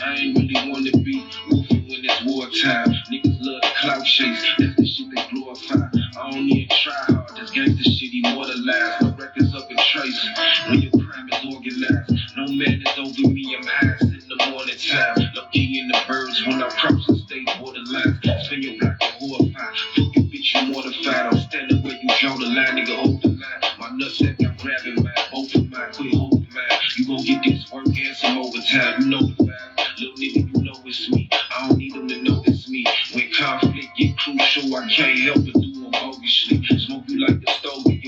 I ain't really wanna be moving when it's wartime. Niggas love the clout chase, that's the shit they glorify. I don't even try hard, this gangsta shit immortalized. My records up in trace when your crime is organized. No man is over me, I'm high in the morning time. Lucky in the birds when I cross the state borderline. Spin your block and horrified. Fuck your bitch, you mortified. I'm standing where you draw the line, nigga, hold the line. My nutsack, I'm grabbing mine, both of mine, quit holding mine. You gon' get this work and some overtime, you know the vibe. Little nigga, you know it's me. I don't need them to know it's me. When conflict get crucial, I can't help but do them bogusly. Smoke you like the stove, beat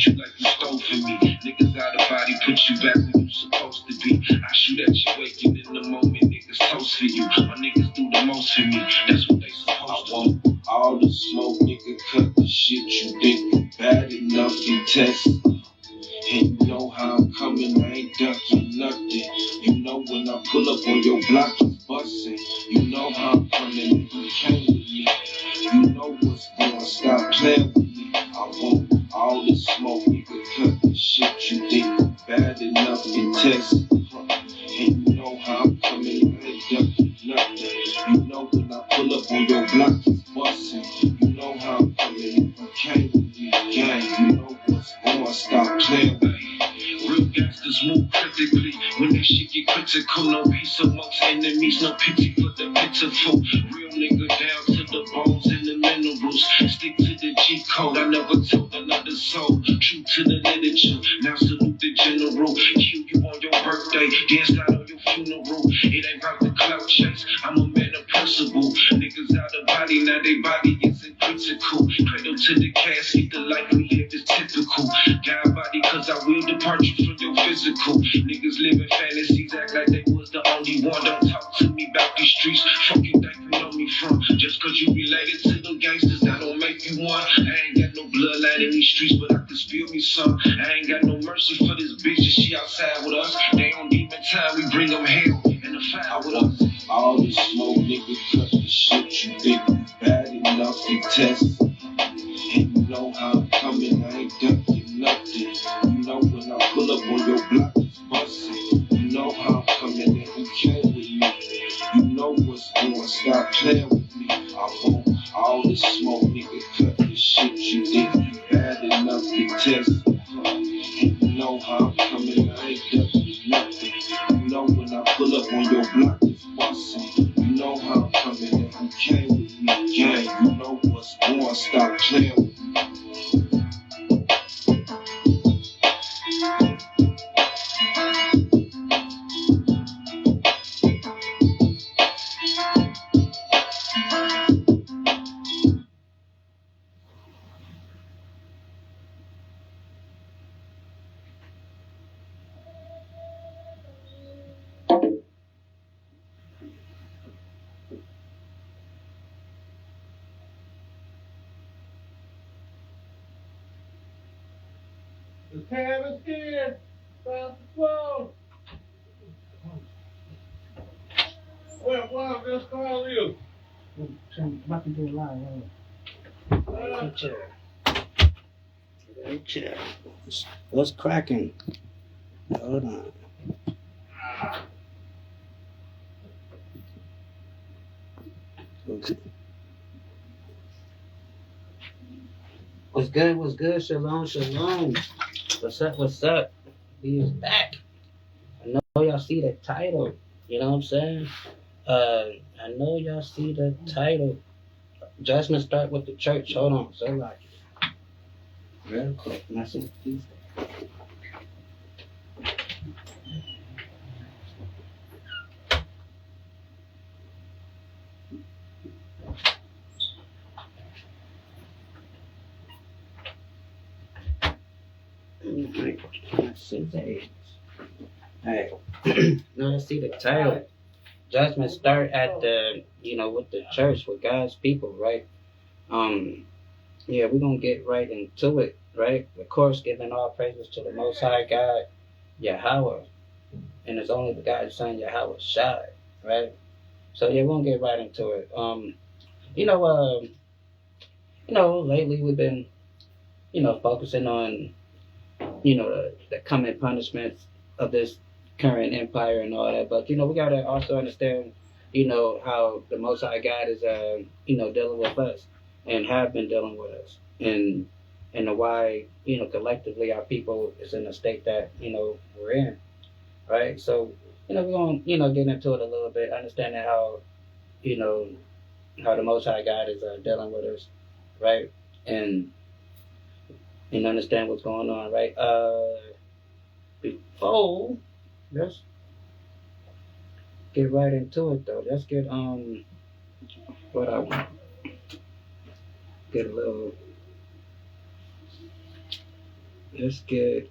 you like you stole from me. Niggas out of body, put you back where you supposed to be. I shoot at you waking in the moment, niggas toast for you. My niggas do the most for me, that's what they supposed to do. All the smoke, nigga, cut the shit you think bad enough to test. And you know how I'm coming, I ain't ducking nothing. You know when I pull up on your block, it's bustin'. You know how I'm coming, you came with me. You know what's going, stop playing with me. I want all the smoke, nigga, cut the shit you think bad enough to test. And you know how I'm coming, I ain't ducking nothing. You know when I pull up on your block, it's bustin'. You know how I'm coming, you came with me, gang. You know what's going, stop playing with me. Real gangsters move critically when that shit get critical. No peace amongst enemies, no pity for the pitiful. Real nigga down to the bones and the minerals. Stick to the G code, I never told another soul. True to the literature, now salute the general. Kill you on your birthday, then start on your funeral. It ain't about the clout chase, I'm a man of principle. Niggas out of body, now they body isn't critical. Cradle to the casket, the life we live is typical. God body, cause I will depart you from your physical. Niggas living fantasies, act like they was the only one. Don't talk to me about these streets. Fuck you think you know me from? Just cause you related to them gangsters, that don't make you one. I ain't got no bloodline in these streets, but I can spill me some. I ain't got no mercy for this bitch, if she outside with us. They on demon time, we bring them hell and the fire with us. All the smoke, nigga, cut the shit you think bad enough to test. And you know how I'm coming, I ain't ducking nothing. You know when I pull up on your block, it's bustin'. You know how I'm coming and who came with me. You know what's going, stop playing with me. I want all the smoke, nigga, cut the shit you think bad enough to test. And you know how I'm coming, I ain't ducking nothing. You know when I pull up on your block, it's bustin'. You know how I'm coming and who came with me. Gang, you know what's going, stop playing with me. The tab is here. Stop the flow. Well, just call you. I'm about to do a live. Good job. Good job. What's cracking? Hold on. Okay. What's good? What's good? Shalom, shalom. What's up? What's up? We is back. I know y'all see the title. You know what I'm saying? I know y'all see the title. Judgment start with the church. Hold on, so like, real quick. Can I see the piece? Alright. Now let's see the title. Judgment start at the, with the church, with God's people, right? Yeah, we're gonna get right into it, right? Of course, giving all praises to the Most High God, Yahweh, and it's only the God's Son, Yahweh Shai, right? So yeah, we're gonna get right into it. Lately we've been, focusing on, the coming punishments of this current empire and all that. But we gotta also understand, how the Most High God is, dealing with us and have been dealing with us, and why collectively our people is in the state that we're in, right? So we're gonna get into it a little bit, understanding how you know how the Most High God is dealing with us, right? And understand what's going on, right? Before let's get right into it though. Let's get what I want. Get a little. Let's get.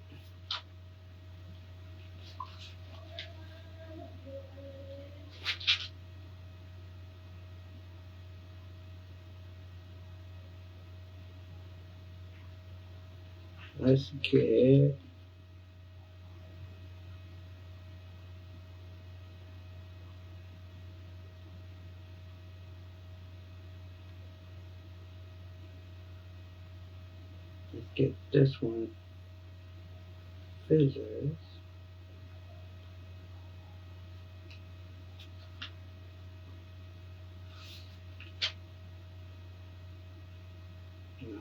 Let's get. Let's get this one. Physics.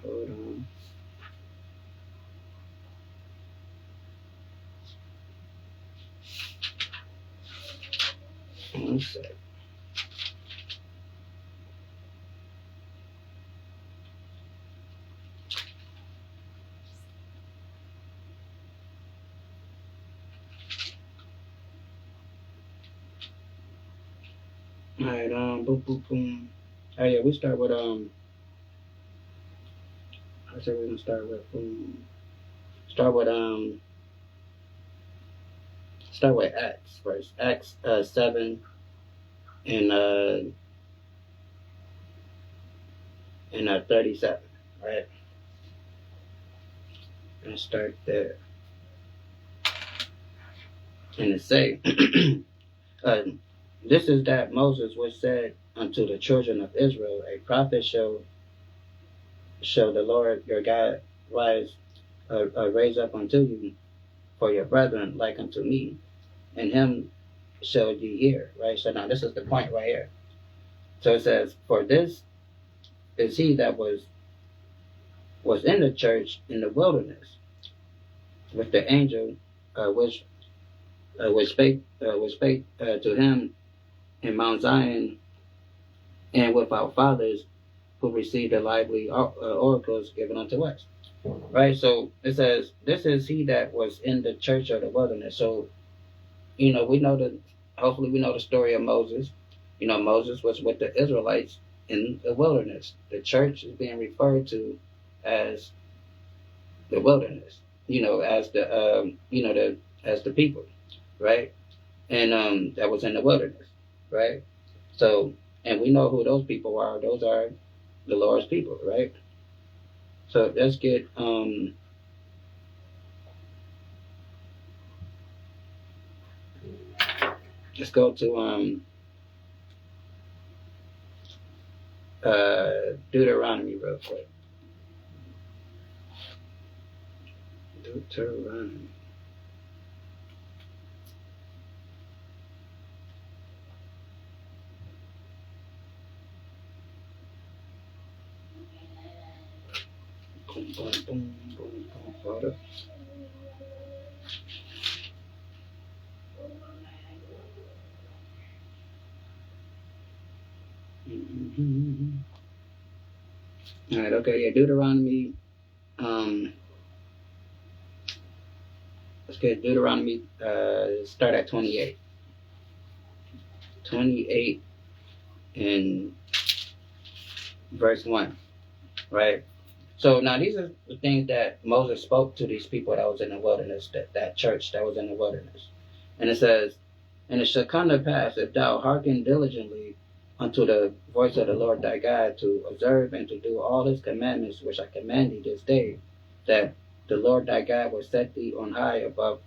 Hold on. One sec. All right, boom, boom, boom. Oh yeah, we start with I said we're gonna start with start with Acts first. Acts 7 and 37, right? And start there. And it say, this is that Moses was said unto the children of Israel, a prophet shall the Lord your God raise up unto you for your brethren like unto me, and him shall ye hear, right? So now this is the point right here. So it says, for this is he that was in the church in the wilderness with the angel which spake to him in Mount Zion, and with our fathers who received the lively oracles given unto us. Right? So it says, this is he that was in the church of the wilderness. So, we know hopefully we know the story of Moses. Moses was with the Israelites in the wilderness. The church is being referred to as the wilderness, as as the people, right? And that was in the wilderness, right? So, and we know who those people are. Those are the Lord's people, right? So let's get let's go to Deuteronomy real quick. Deuteronomy. Boom, boom, boom, boom, boom. Hold up. Mm-hmm. All right, okay, yeah, Deuteronomy. Let's get Deuteronomy. Start at 28. 28 in verse 1, right? So now these are the things that Moses spoke to these people that was in the wilderness, that church that was in the wilderness. And it says, and it shall come to pass, if thou hearken diligently unto the voice of the Lord thy God, to observe and to do all his commandments which I command thee this day, that the Lord thy God will set thee on high above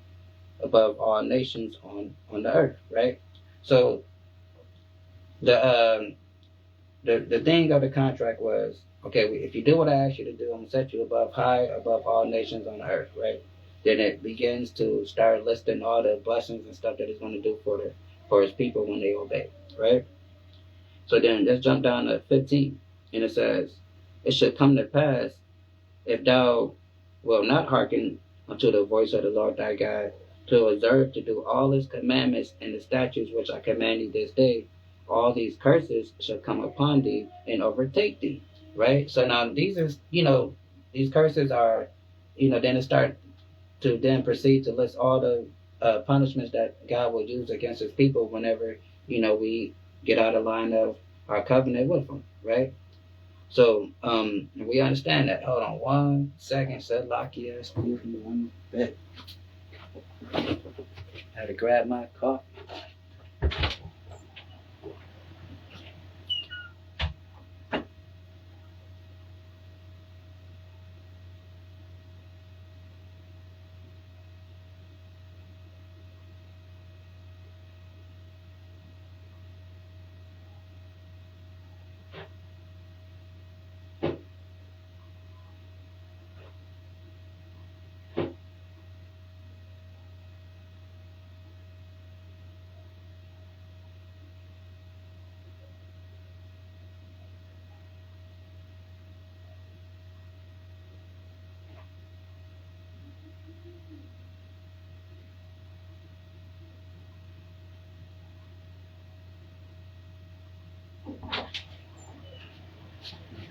all nations on the earth, right? So the thing of the contract was, okay, if you do what I asked you to do, I'm gonna set you high above all nations on the earth, right? then it begins to start listing all the blessings and stuff that he's going to do for his people when they obey, right? So then let's jump down to 15, and it says, "It should come to pass, if thou wilt not hearken unto the voice of the Lord thy God, to observe to do all his commandments and the statutes which I command thee this day, all these curses shall come upon thee and overtake thee." Right? So now these are, these curses are, then it start to then proceed to list all the punishments that God will use against his people whenever, we get out of line of our covenant with him, right? So we understand that. Hold on one second. Said Locky, excuse me one bit. Had to grab my coffee.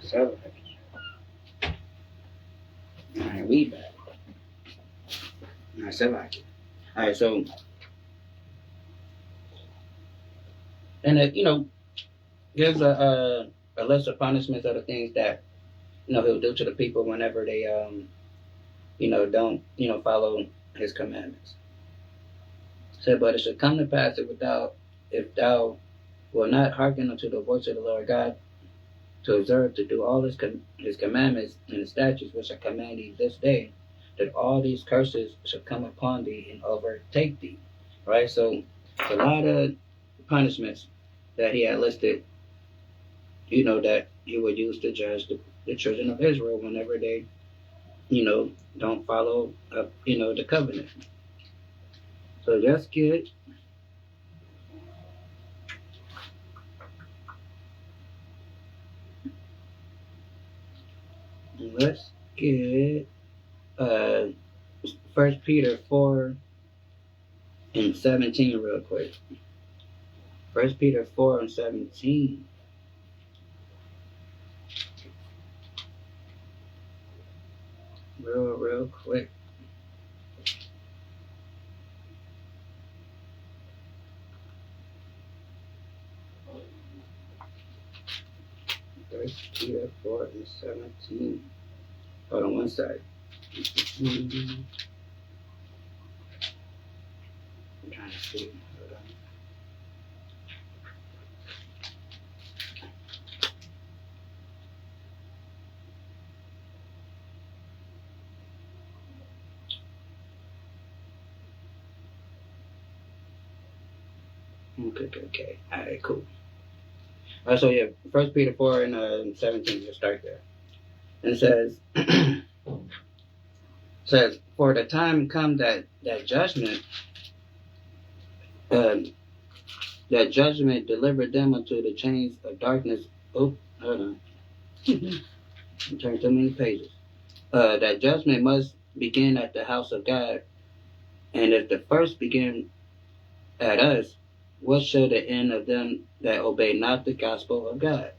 So, alright, we back. I said like it. Alright, so, and it, gives a list of punishments of the things that, he'll do to the people whenever they, don't, follow his commandments. So, but it should come to pass if thou will not hearken unto the voice of the Lord God, to observe to do all his commandments and the statutes which I command thee this day, that all these curses shall come upon thee and overtake thee. Right? So it's a lot of punishments that he had listed, that he would use to judge the children of Israel whenever they, don't follow up, the covenant. So that's good. Let's get 1 Peter 4 and 17 real quick. 1 Peter 4 and 17. Real quick. First Peter 4 and 17. Hold on one side. I'm trying to see. Hold on. Okay. Alright, cool. So yeah, 1 Peter 4 and 17, just start there. And it says, "For the time come that judgment delivered them unto the chains of darkness." Oh, hold on. I'm turning too many pages. That judgment must begin at the house of God. And if the first begin at us, what shall the end of them that obey not the gospel of God?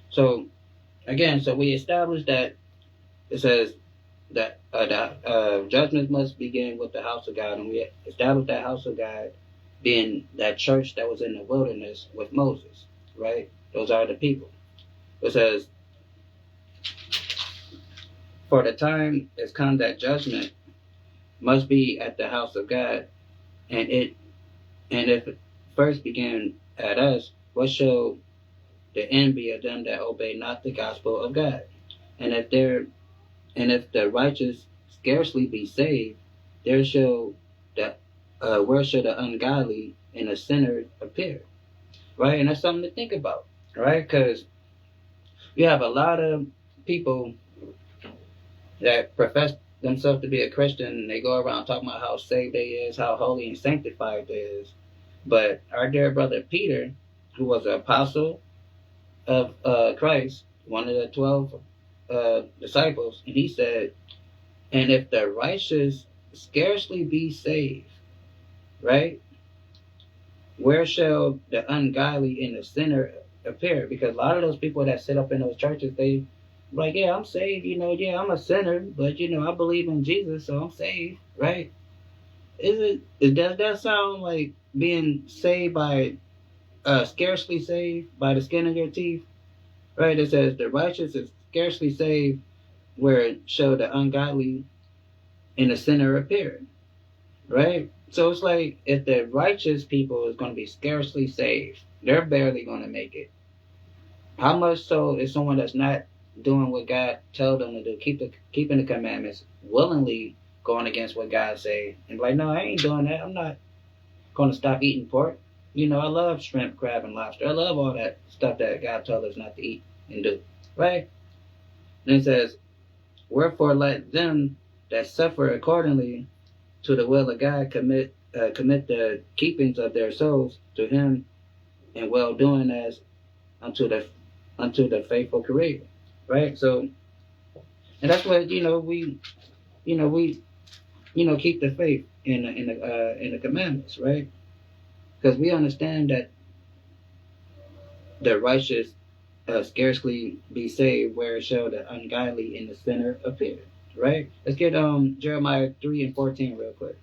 So, again, we established that it says that judgment must begin with the house of God, and we established that house of God being that church that was in the wilderness with Moses, right? Those are the people. It says, "For the time is come that judgment must be at the house of God, and if it first began at us, what shall the end be of them that obey not the gospel of God? And if the righteous scarcely be saved, where shall the ungodly and the sinner appear?" Right? And that's something to think about, right? Because you have a lot of people that profess themselves to be a Christian, and they go around talking about how saved they is, how holy and sanctified they is. But our dear brother Peter, who was an apostle of Christ, one of the 12 disciples, and he said, and if the righteous scarcely be saved, right? Where shall the ungodly and the sinner appear? Because a lot of those people that sit up in those churches, they like, yeah, I'm saved, yeah, I'm a sinner, but I believe in Jesus, so I'm saved, right? Does that sound like being saved by scarcely saved by the skin of your teeth? Right? It says the righteous is scarcely saved, where shall the ungodly and the sinner appear. Right? So it's like if the righteous people is going to be scarcely saved, they're barely going to make it. How much so is someone that's not doing what God told them to do, keeping the commandments, willingly going against what God say, and like, no, I ain't doing that. I'm not going to stop eating pork. I love shrimp, crab, and lobster. I love all that stuff that God told us not to eat and do. Right? And it says, wherefore let them that suffer accordingly to the will of God commit the keepings of their souls to Him in well doing as unto the faithful Creator. Right? So, and that's what we keep the faith in the commandments, right? Because we understand that the righteous scarcely be saved, where shall the ungodly and the sinner appear? Right? Let's get Jeremiah 3:14 real quick.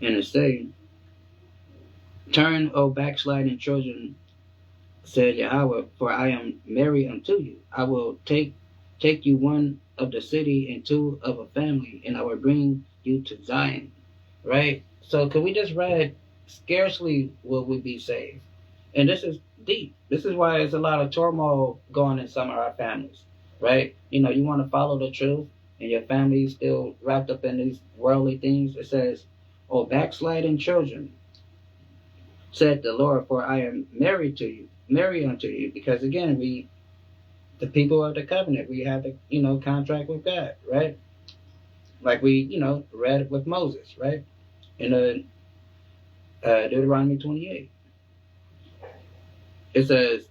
And it say, turn, O backsliding children, said Yahweh, for I am married unto you. I will take you one of the city and two of a family, and I will bring you to Zion. Right? So could we just read, scarcely will we be saved? And this is deep. This is why there's a lot of turmoil going in some of our families, right? You want to follow the truth, and your family is still wrapped up in these worldly things. It says, "Oh, backsliding children," said the Lord, "for I am married unto you." Because again, the people of the covenant, we have the contract with God, right? Like we read with Moses, right? In Deuteronomy 28. It says,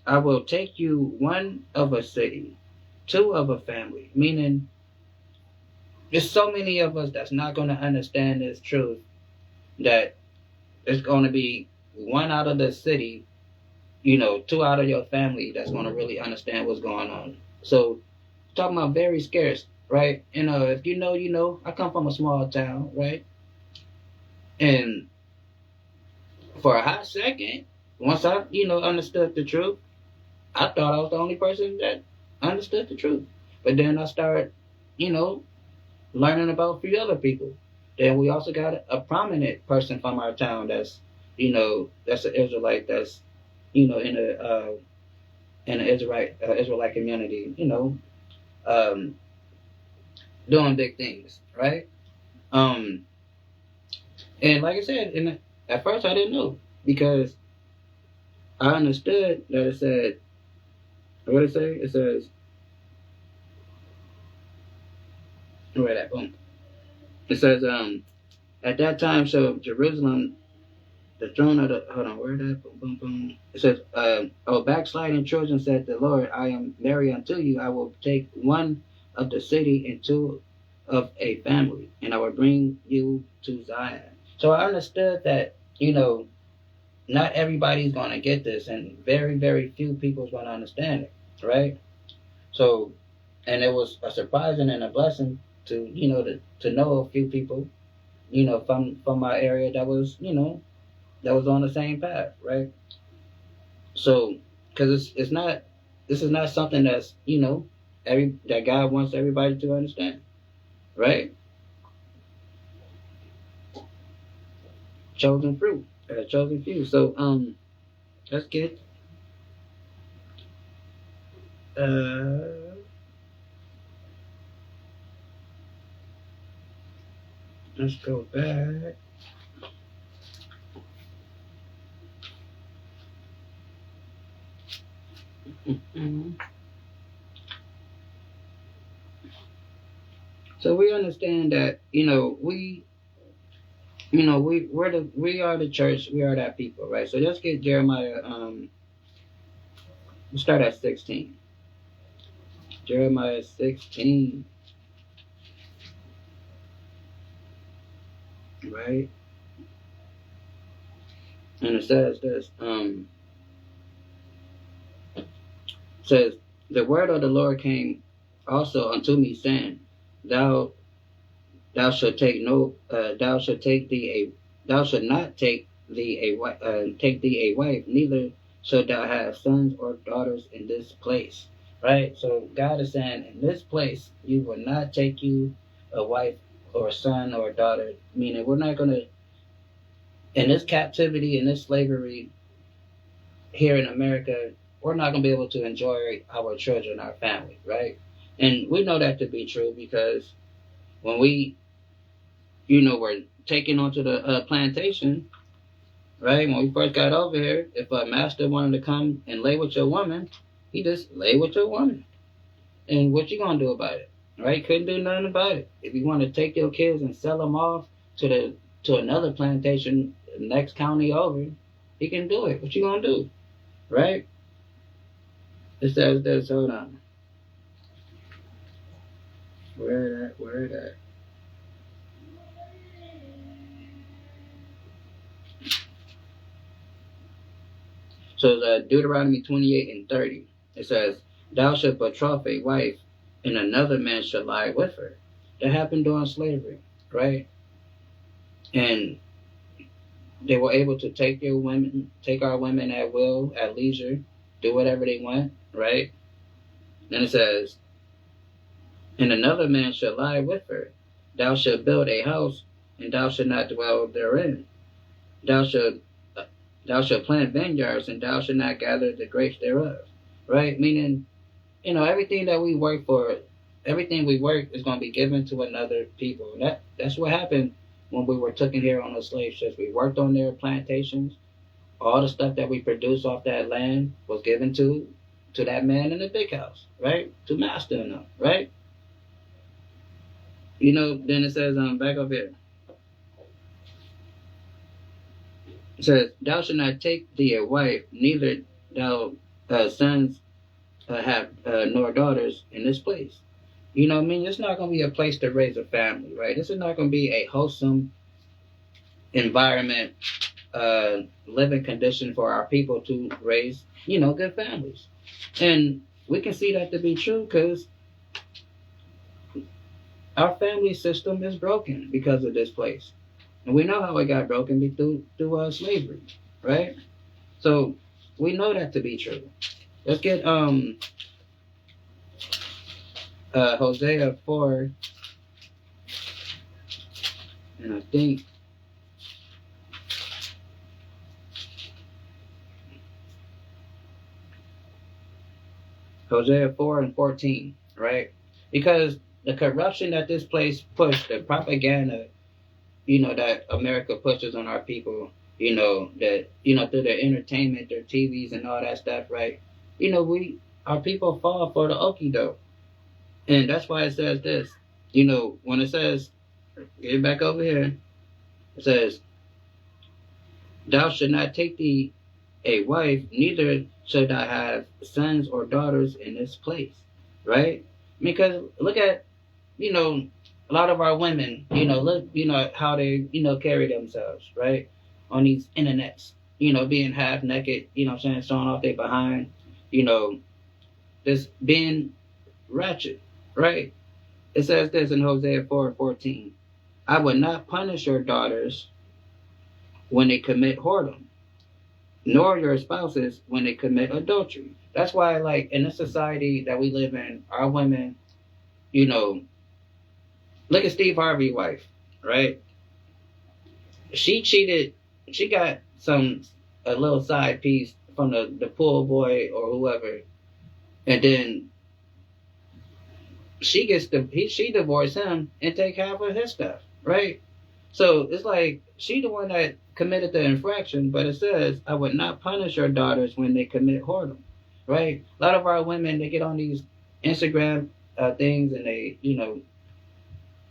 I will take you one of a city, two of a family, meaning there's so many of us that's not going to understand this truth, that it's going to be one out of the city, two out of your family that's going to really understand what's going on. So, talking about very scarce, right? If you know, I come from a small town, right? And for a hot second, once I, understood the truth, I thought I was the only person that understood the truth. But then I started, learning about a few other people. Then we also got a prominent person from our town that's, that's an Israelite, that's, in the Israelite community, doing big things, right? And like I said, at first I didn't know, because I understood that it said, what did it say? It says, where that? Boom. It says, at that time, so Jerusalem, the throne of the, hold on, where that? Boom, boom, boom. It says, oh, backsliding children, said the Lord, I am married unto you. I will take one of the city and two of a family, and I will bring you to Zion. So I understood that, not everybody's going to get this, and very, very few people's going to understand it, right? So, and it was a surprising and a blessing to, to know a few people, from my area that was, that was on the same path, right? So, because this is not something that's, that God wants everybody to understand, right? Chosen fruit, chosen few. So, let's get, let's go back. So we understand that, we are the church, we are that people, right? So let's get Jeremiah. We'll start at 16. Jeremiah 16, right? And it says this. Says the word of the Lord came also unto me, saying, Thou shalt take thou shalt take thee thou shalt not take thee a wife, neither shalt thou have sons or daughters in this place. Right? So God is saying, in this place, you will not take you a wife or a son or a daughter. Meaning, we're not gonna, in this captivity, in this slavery here in America, we're not gonna be able to enjoy our children, our family, right? And we know that to be true because when we were taken onto the plantation, right? When we first got over here, if a master wanted to come and lay with your woman, he just lay with your woman. And what you gonna do about it, right? Couldn't do nothing about it. If you want to take your kids and sell them off to another plantation, next county over, he can do it. What you gonna do, right? It says this. Hold on. Where that? So Deuteronomy 28:30. It says, Thou shalt betroth a wife, and another man shall lie with her. That happened during slavery, right? And they were able to take our women at will, at leisure, do whatever they want, right? Then it says, And another man shall lie with her. Thou shalt build a house, and thou shalt not dwell therein. Thou shalt plant vineyards, and thou shalt not gather the grapes thereof. Right? Meaning, everything that we work for, everything we work is going to be given to another people. That's what happened when we were taken here on those slave ships. We worked on their plantations. All the stuff that we produced off that land was given to that man in the big house, right? To master them, right? Then it says, back up here. It says, Thou shalt not take thee a wife, neither thou sons have nor daughters in this place. It's not going to be a place to raise a family, right? This is not going to be a wholesome environment, living condition for our people to raise, good families. And we can see that to be true because our family system is broken because of this place. And we know how it got broken through slavery, right? So we know that to be true. Let's get Hosea 4, and I think Hosea 4:14, right? Because the corruption that this place pushed, the propaganda, that America pushes on our people, that, through their entertainment, their TVs and all that stuff, right? Our people fall for the okie doke. And that's why it says this, when it says, get back over here, it says, Thou shalt not take thee a wife, neither shalt thou have sons or daughters in this place, right? Because look at, a lot of our women, look, how they, carry themselves, right? On these internets, being half naked, showing off their behind, just being ratchet, right? It says this in Hosea 4:14. I will not punish your daughters when they commit whoredom, nor your spouses when they commit adultery. That's why, like, in the society that we live in, our women, look at Steve Harvey's wife, right? She cheated. She got a little side piece from the pool boy or whoever, and then she divorced him and take half of his stuff, right? So it's like she the one that committed the infraction, but it says, I would not punish your daughters when they commit whoredom, right? A lot of our women, they get on these Instagram things and they,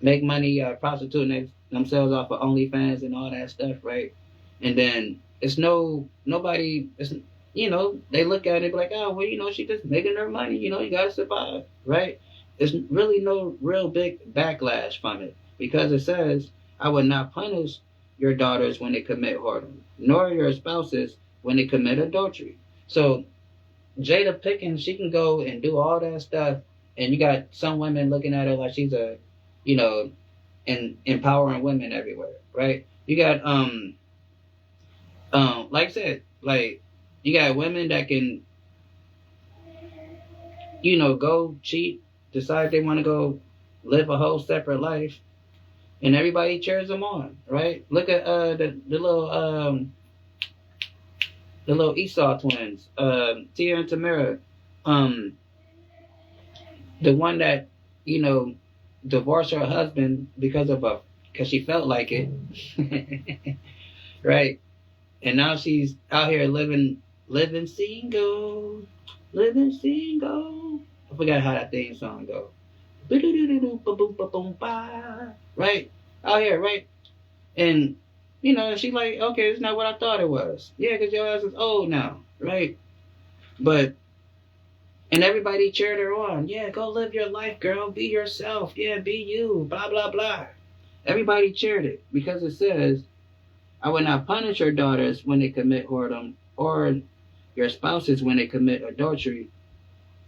make money prostituting themselves off of OnlyFans and all that stuff, right? And then it's nobody. It's they look at it like, oh well, she just making her money. You gotta survive, right? There's really no real big backlash from it because it says, I will not punish your daughters when they commit whoredom, nor your spouses when they commit adultery. So Jada Pickens, she can go and do all that stuff, and you got some women looking at her like she's empowering women everywhere, right? You got like I said, like you got women that can, go cheat, decide they want to go live a whole separate life, and everybody cheers them on, right? Look at the little Esau twins, Tia and Tamara, the one that divorced her husband because she felt like it, right? And now she's out here living single, I forgot how that theme song goes. Right? Out here, right? And, she like, okay, it's not what I thought it was. Yeah, because your ass is old now, right? And everybody cheered her on. Yeah, go live your life, girl. Be yourself. Yeah, be you. Blah, blah, blah. Everybody cheered it because it says, I will not punish your daughters when they commit whoredom or your spouses when they commit adultery,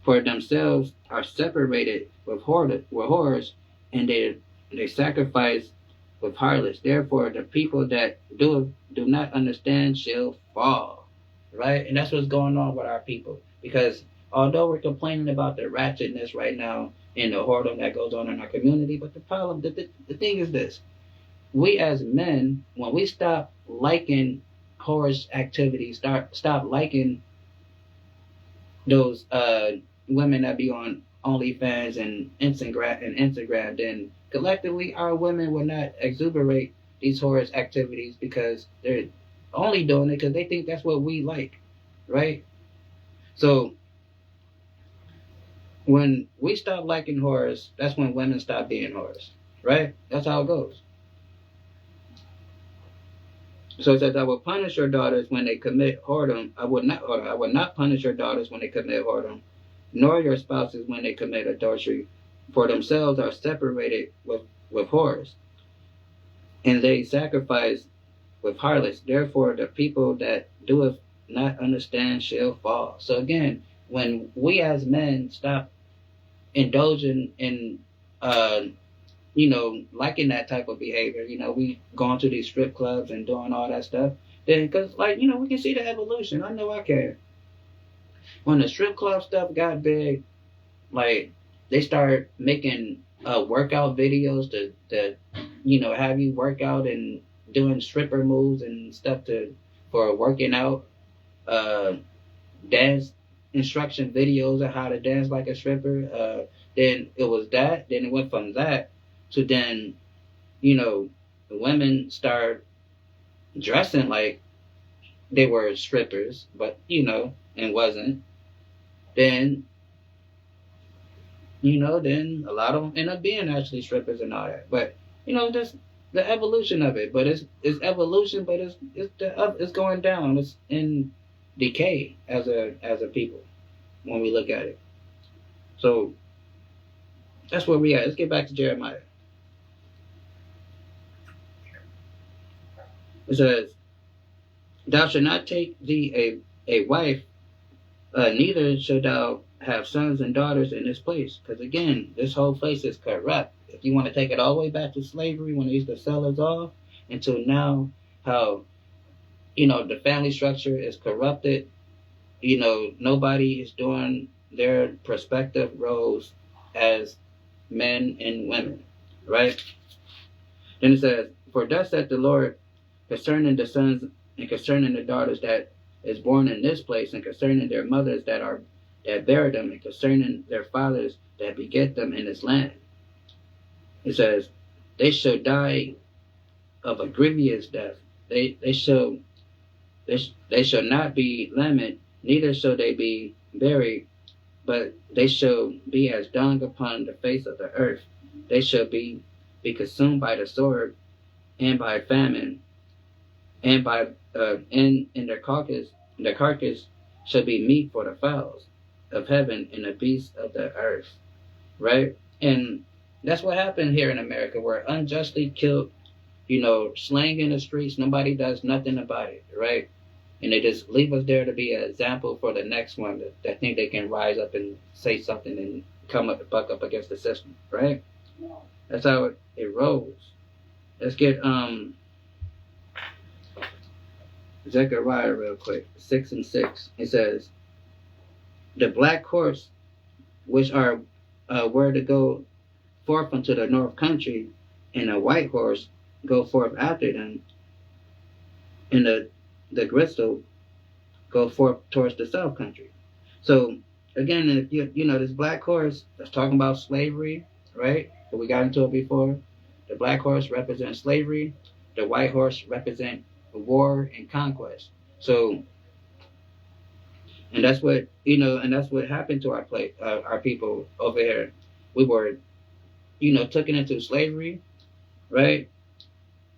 for themselves are separated with whores, and they sacrifice with harlots. Therefore, the people that do not understand shall fall. Right? And that's what's going on with our people. Because although we're complaining about the ratchetness right now and the whoredom that goes on in our community, but the thing is this. We as men, when we stop liking whorish activities, stop liking those women that be on OnlyFans and Instagram, then collectively our women will not exuberate these whorish activities because they're only doing it because they think that's what we like, right? So when we stop liking whores, that's when women stop being whores, right? That's how it goes. So it says, I will punish your daughters when they commit whoredom. I will not punish your daughters when they commit whoredom, nor your spouses when they commit adultery, for themselves are separated with whores, and they sacrifice with harlots. Therefore, the people that doeth not understand shall fall. So again, when we as men stop indulging in liking that type of behavior, we going to these strip clubs and doing all that stuff, then, because, we can see the evolution. I know I can. When the strip club stuff got big, they start making workout videos to have you work out and doing stripper moves and stuff for working out, dance instruction videos of how to dance like a stripper. Then it was that. Then it went from that to then, the women start dressing like they were strippers, but, and wasn't. Then, then a lot of them end up being actually strippers and all that. But, just the evolution of it. But it's evolution, but it's going down. It's in decay as a people when we look at it. So that's where we at. Let's get back to Jeremiah. It says, thou shalt not take thee a wife, neither shalt thou have sons and daughters in this place. Because again, this whole place is corrupt. If you want to take it all the way back to slavery when they used to sell us off, until now, how, the family structure is corrupted. Nobody is doing their prospective roles as men and women, right? Then it says, for thus saith the Lord, concerning the sons and concerning the daughters that is born in this place, and concerning their mothers that bear them, and concerning their fathers that beget them in this land. It says, they shall die of a grievous death. They shall not be lamented, neither shall they be buried, but they shall be as dung upon the face of the earth. They shall be be consumed by the sword and by famine, and by and their carcass shall be meat for the fowls of heaven and the beasts of the earth. Right? And that's what happened here in America. We're unjustly killed, slaying in the streets. Nobody does nothing about it, right? And they just leave us there to be an example for the next one that think they can rise up and say something and buck up against the system, right? That's how it rolls. Let's get Zechariah real quick, 6:6. It says, "The black horse, which are were to go forth unto the north country, and a white horse go forth after them, and the gristle go forth towards the south country." So again, if this black horse, that's talking about slavery, right? So we got into it before. The black horse represents slavery. The white horse represents war and conquest. So, and that's what happened to our people over here. We were, taken into slavery, right?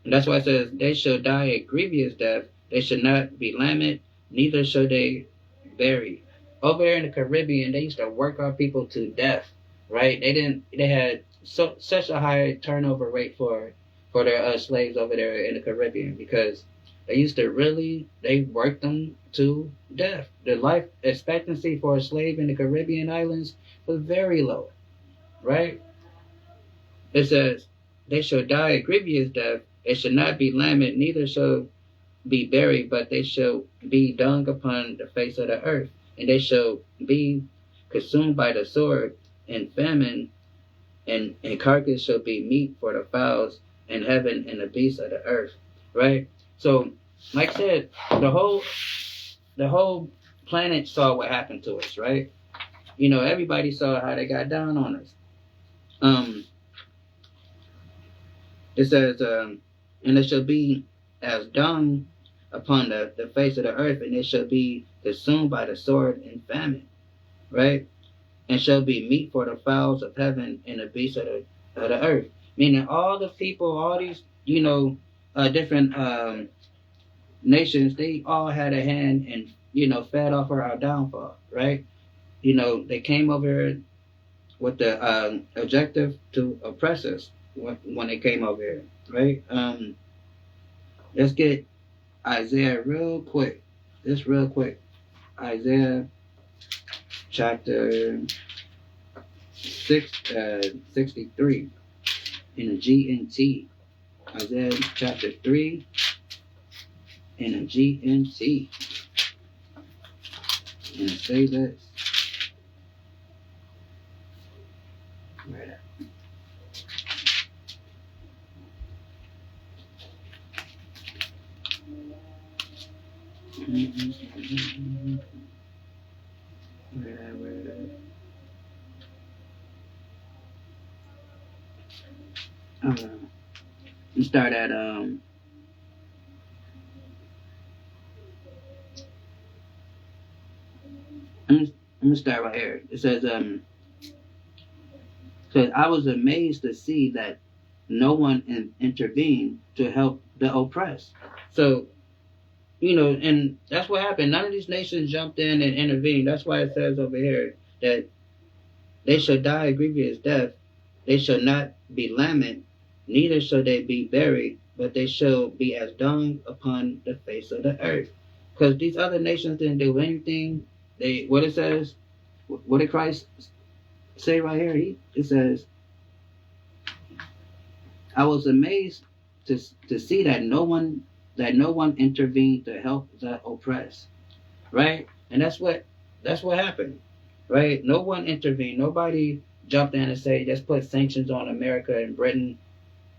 And that's why it says, "They shall die a grievous death. They shall not be lamented, neither shall they bury." Over here in the Caribbean, they used to work our people to death, right? They had such a high turnover rate for their slaves over there in the Caribbean, because they worked them to death. The life expectancy for a slave in the Caribbean islands was very low, right? It says, "They shall die a grievous death. They shall not be lamented, neither shall be buried, but they shall be dung upon the face of the earth, and they shall be consumed by the sword and famine, and carcass shall be meat for the fowls in heaven and the beasts of the earth." Right? So, like I said, the whole planet saw what happened to us, right? Everybody saw how they got down on us. It says, "And it shall be as dung upon the face of the earth, and it shall be consumed by the sword and famine," right? "And shall be meat for the fowls of heaven and the beasts of the earth." Meaning all the people, all these, different nations, they all had a hand and, fed off of our downfall, right? They came over with the objective to oppress us when they came over here, right? Let's get Isaiah real quick. Isaiah chapter 63 in the GNT. Isaiah chapter 3 in the GNT. And say this. Right up. You start at I'm gonna start right here. It says "I was amazed to see that no one intervened to help the oppressed." So, and that's what happened. None of these nations jumped in and intervened. That's why it says over here that they shall die a grievous death. They shall not be lamented, neither shall they be buried, but they shall be as dung upon the face of the earth. Because these other nations didn't do anything. What it says, what did Christ say right here? It says, "I was amazed to see that no one intervened to help the oppressed," right? And that's what happened, right? No one intervened. Nobody jumped in and say, "Let's put sanctions on America and Britain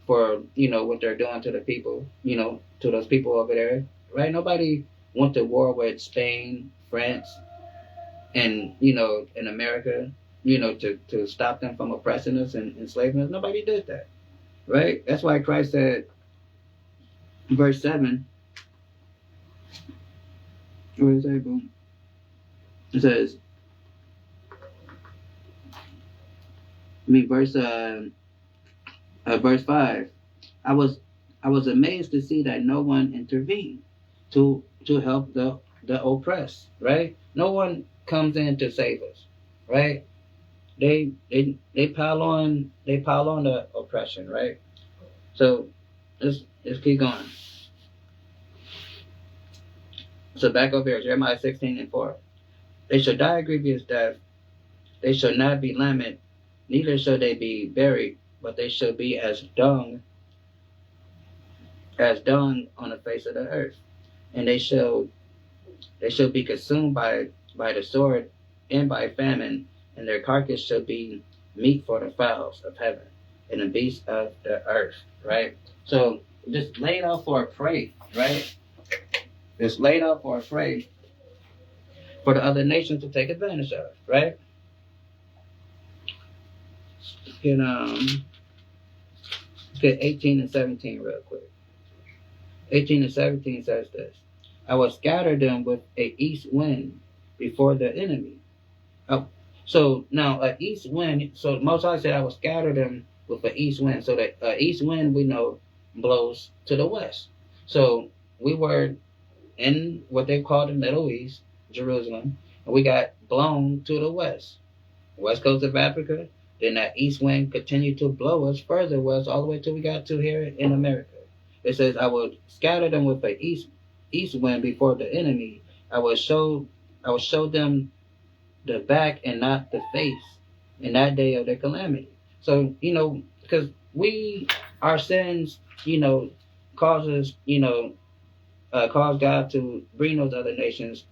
for what they're doing to the people, to those people over there," right? Nobody went to war with Spain, France, and in America, to stop them from oppressing us and enslaving us. Nobody did that, right? That's why Christ said, verse 7. What is that, boom? It says, verse Verse 5. I was I was amazed to see that no one intervened to help the oppressed, right? No one comes in to save us, right? They pile on the oppression, right? So let's keep going. So back over here, Jeremiah 16:4. They shall die a grievous death. They shall not be lamented, neither shall they be buried, but they shall be as dung on the face of the earth, and they shall be consumed by the sword and by famine, and their carcass shall be meat for the fowls of heaven and the beasts of the earth. Right. So just laid out for a prey, right? It's laid out for a prey for the other nations to take advantage of, right? Let's get 18 and 17 real quick. 18 and 17 says this: I will scatter them with a east wind before the enemy. Oh, so now an east wind. So Most High said, I will scatter them with an east wind. So that east wind we know blows to the west. So we were in what they call the Middle East, Jerusalem, and we got blown to the west coast of Africa. Then that east wind continued to blow us further west all the way till we got to here in America. It says, I will scatter them with an east wind before the enemy. I will show them the back and not the face in that day of their calamity. So, because our sins, cause God to bring those other nations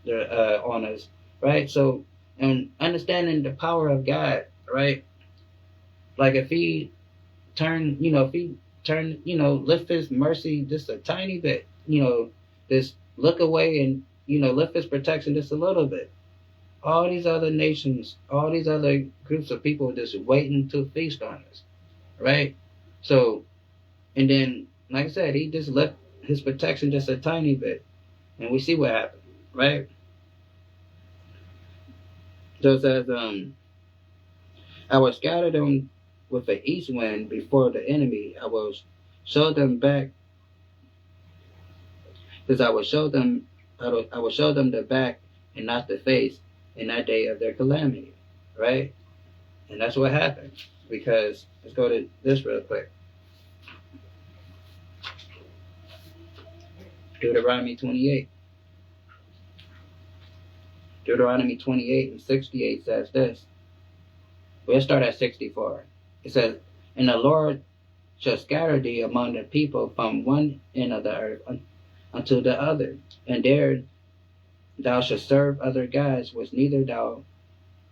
on us, right? So, and understanding the power of God, right? Like if he lift his mercy just a tiny bit, just look away and, lift his protection just a little bit. All these other nations, all these other groups of people just waiting to feast on us, right? So, and then, like I said, he just left his protection just a tiny bit, and we see what happened, right? So it says, I will scatter them with the east wind before the enemy. I will show them back, because I will show them the back and not the face in that day of their calamity, right? And that's what happened. Because let's go to this real quick. Deuteronomy 28. Deuteronomy 28 and 68 says this. We'll start at 64. It says, and the Lord shall scatter thee among the people from one end of the earth unto the other, and there thou shalt serve other gods which neither thou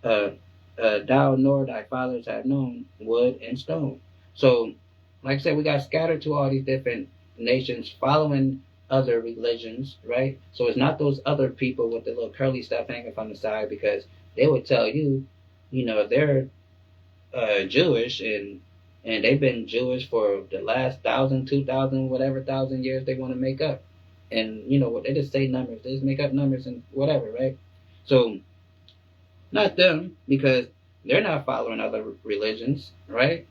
nor thy fathers have known, wood and stone. So, like I said, we got scattered to all these different nations following other religions, right? So it's not those other people with the little curly stuff hanging from the side, because they would tell you, if they're Jewish and they've been Jewish for the last 1,000, 2,000, whatever 1,000 years they want to make up. And, they just say numbers. They just make up numbers and whatever, right? So, not them, because they're not following other religions, right?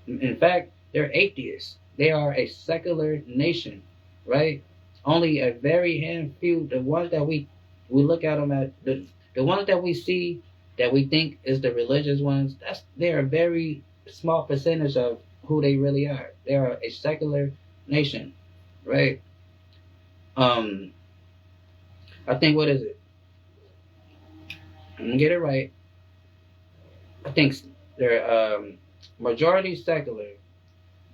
In fact, they're atheists. They are a secular nation, right? Only a very handful, the ones that we look at them at, the ones that we see that we think is the religious ones, they're a very small percentage of who they really are. They are a secular nation, right? I think, what is it? I'm gonna get it right. I think they're majority secular.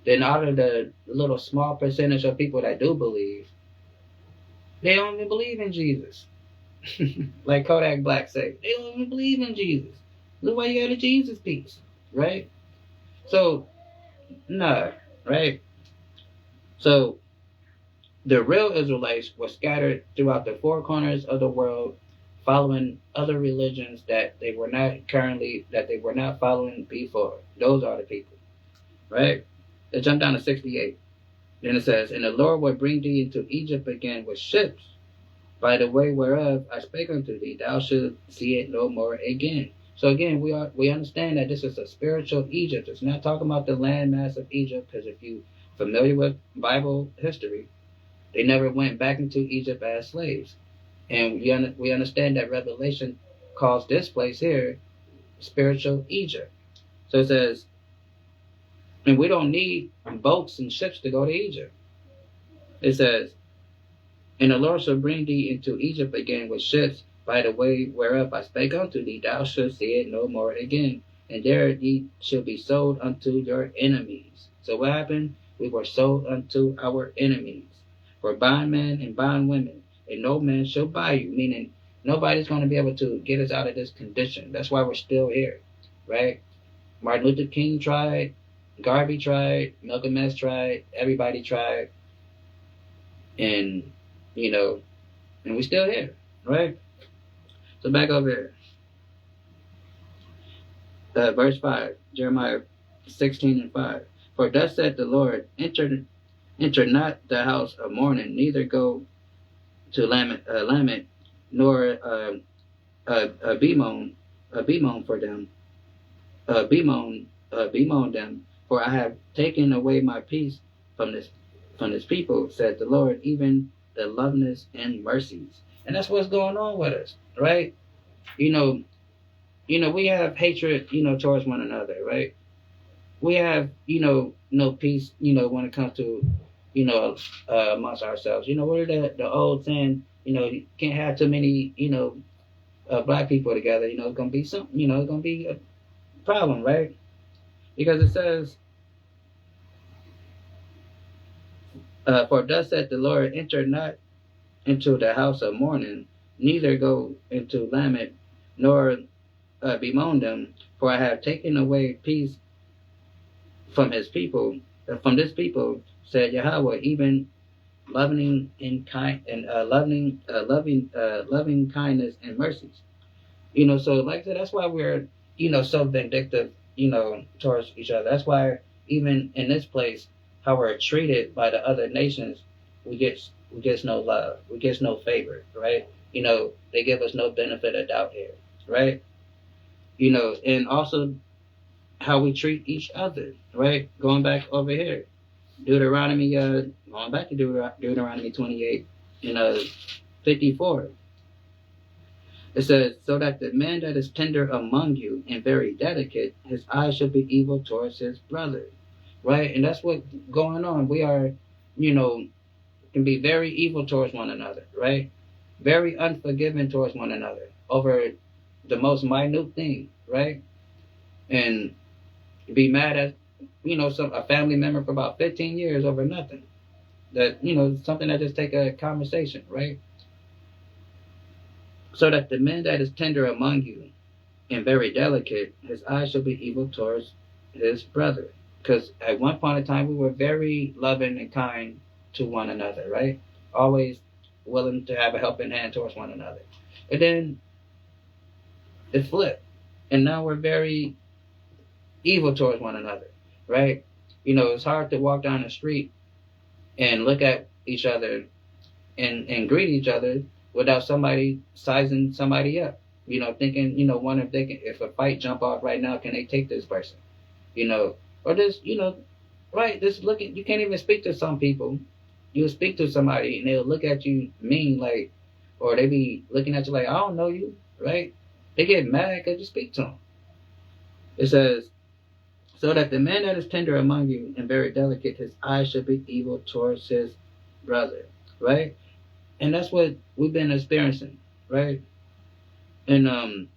Then out of the little small percentage of people that do believe, they don't even believe in Jesus. Like Kodak Black said, they don't even believe in Jesus. Look why you got a Jesus piece, right? So, nah, right? So, the real Israelites were scattered throughout the four corners of the world, following other religions that they were not following before. Those are the people, right? Let's jump down to 68. Then it says, and the Lord will bring thee into Egypt again with ships, by the way whereof I spake unto thee, thou shalt see it no more again. So again, we understand that this is a spiritual Egypt. It's not talking about the landmass of Egypt, because if you familiar with Bible history, they never went back into Egypt as slaves. And we understand that Revelation calls this place here spiritual Egypt. So it says, and we don't need boats and ships to go to Egypt. It says, and the Lord shall bring thee into Egypt again with ships, by the way whereof I spake unto thee, thou shalt see it no more again. And there ye shall be sold unto your enemies. So what happened? We were sold unto our enemies, for bondmen and bondwomen, and no man shall buy you, meaning nobody's going to be able to get us out of this condition. That's why we're still here, right? Martin Luther King tried, Garvey tried, Malcolm X tried, everybody tried, and and we still here, right? So back over here, verse 5, Jeremiah 16:5. For thus saith the Lord, enter not the house of mourning, neither go to lament, nor bemoan for them, bemoan them, for I have taken away my peace from this people, said the Lord, even the loveness and mercies. And that's what's going on with us, right? We have hatred, towards one another, right? We have, no peace, when it comes to, amongst ourselves. What are the old saying, you can't have too many, black people together, it's going to be something, it's going to be a problem, right? Because it says, for thus saith the Lord, enter not into the house of mourning, neither go into lament, nor bemoan them, for I have taken away peace from this people, said Yahweh, even loving kindness and mercies. So like I said, that's why we're so vindictive, towards each other. That's why even in this place, how we're treated by the other nations, we get no love, we get no favor, right? They give us no benefit of doubt here, right? And also how we treat each other, right? Going back over here, Deuteronomy, going back to Deuteronomy 28 and 54. It says, so that the man that is tender among you and very delicate, his eyes should be evil towards his brother, right? And that's what's going on. We are, can be very evil towards one another, right? Very unforgiving towards one another over the most minute thing, right? And be mad at, a family member for about 15 years over nothing. That, something that just take a conversation, right? So that the man that is tender among you and very delicate, his eyes shall be evil towards his brother. Because at one point in time, we were very loving and kind to one another, right? Always willing to have a helping hand towards one another. And then it flipped. And now we're very evil towards one another, right? It's hard to walk down the street and look at each other and greet each other without somebody sizing somebody up, thinking, wonder if they can, if a fight jump off right now, can they take this person, or just, right, just looking, you can't even speak to some people. You'll speak to somebody and they'll look at you mean, like, or they be looking at you like, I don't know you, right? They get mad because you speak to them. It says, so that the man that is tender among you and very delicate, his eyes should be evil towards his brother, right? And that's what we've been experiencing, right? And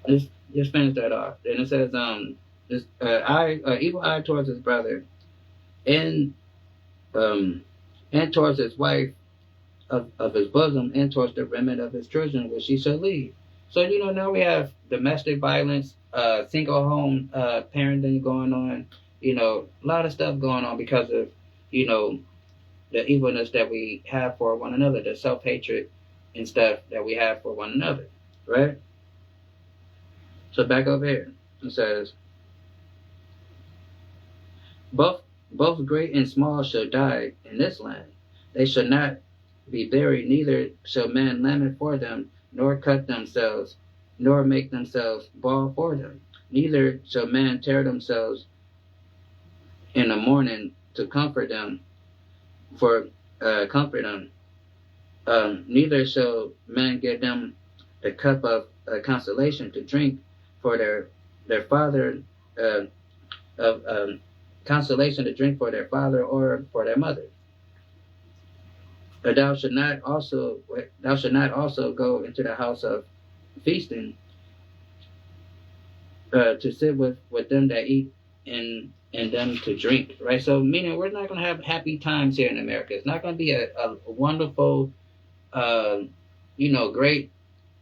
just finish that off. And it says, this evil eye towards his brother, and towards his wife of his bosom, and towards the remnant of his children, which he shall leave. So now we have domestic violence, single home parenting going on. A lot of stuff going on because of the evilness that we have for one another, the self-hatred and stuff that we have for one another, right? So back over here, it says, both great and small shall die in this land. They shall not be buried, neither shall man lament for them, nor cut themselves, nor make themselves bald for them. Neither shall man tear themselves in the morning to comfort them, for comfort them. Neither shall man give them the cup of consolation to drink, for their father of consolation to drink for their father or for their mother. But thou should not also go into the house of feasting to sit with them that eat and them to drink, right? So meaning we're not going to have happy times here in America. It's not going to be a wonderful, great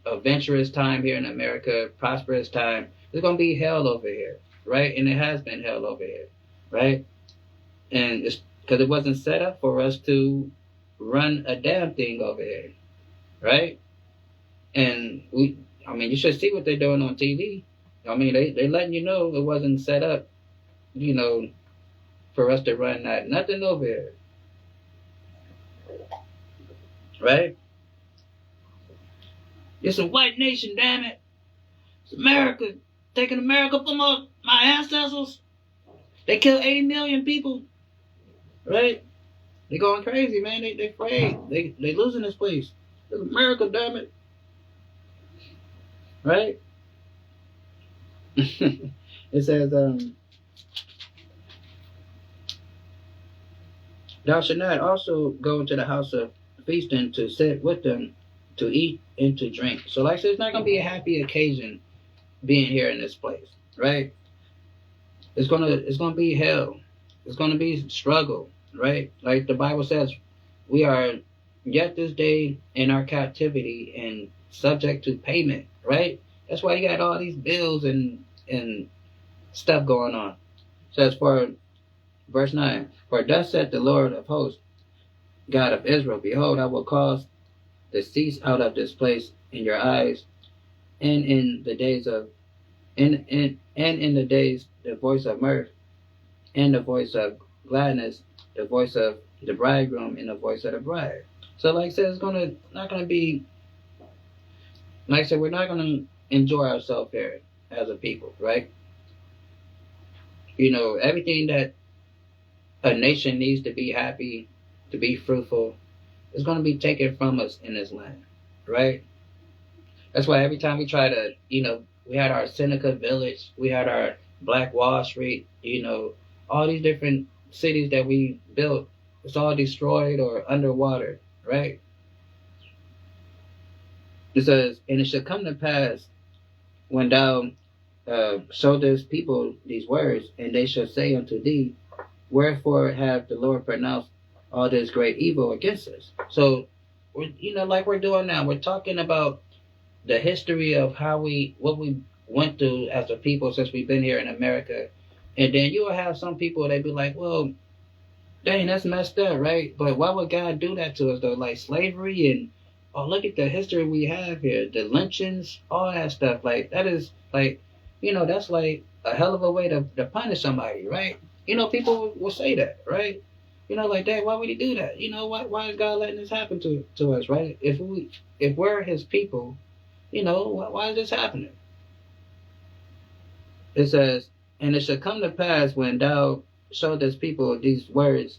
adventurous time here in America, prosperous time. It's going to be hell over here, right? And it has been hell over here, right? And it's because it wasn't set up for us to run a damn thing over here, right? And you should see what they're doing on TV. I mean, they letting you know it wasn't set up, for us to run nothing over here, right? It's a white nation, damn it. It's America. Taking America from my ancestors. They killed 80 million people, right? They going crazy, man. They afraid. They losing this place. It's America, damn it. Right? It says, thou shalt not also go into the house of feasting to sit with them, to eat and to drink. So like I said, it's not going to be a happy occasion being here in this place, right? It's gonna be hell. It's gonna be struggle, right? Like the Bible says, we are yet this day in our captivity and subject to payment, right? That's why you got all these bills and stuff going on. Says for verse 9, for thus saith the Lord of hosts, God of Israel, behold, I will cause the cease out of this place in your eyes, and in the days the voice of mirth, and the voice of gladness, the voice of the bridegroom, and the voice of the bride. So like I said, it's not gonna be, like I said, we're not gonna enjoy ourselves here as a people, right? Everything that a nation needs to be happy, to be fruitful, is gonna be taken from us in this land, right? That's why every time we try to, we had our Seneca Village, we had our Black Wall Street, all these different cities that we built, it's all destroyed or underwater, right? It says, and it shall come to pass when thou show this people these words, and they shall say unto thee, wherefore hath the Lord pronounced all this great evil against us? So, like we're doing now, we're talking about the history of what we went through as a people since we've been here in America. And then you will have some people that be like, well, dang, that's messed up, right? But why would God do that to us though? Like slavery and, oh, look at the history we have here, the lynchings, all that stuff. Like that is like, that's like a hell of a way to punish somebody, right? People will say that, right? Like, dang, why would he do that? Why is God letting this happen to us, right? If we're his people, why is this happening? It says, and it shall come to pass when thou show this people these words,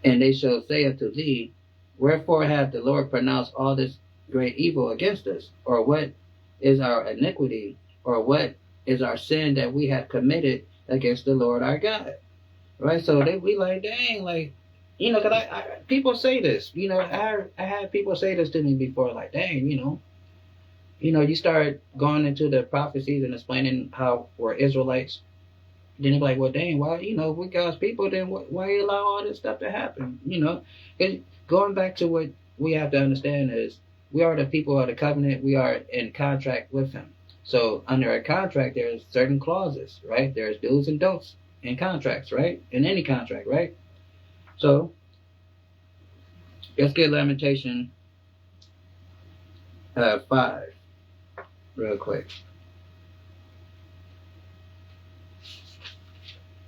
and they shall say unto thee, wherefore hath the Lord pronounced all this great evil against us? Or what is our iniquity? Or what is our sin that we have committed against the Lord our God? Right? So they be like, dang, like, because I people say this, I had people say this to me before, like, dang, you start going into the prophecies and explaining how we're Israelites. Then you're like, well, dang, why, if we God's people, then why you allow all this stuff to happen? And going back to what we have to understand is we are the people of the covenant. We are in contract with him. So under a contract, there's certain clauses, right? There's do's and don'ts in contracts, right? In any contract, right? So let's get Lamentation 5 real quick.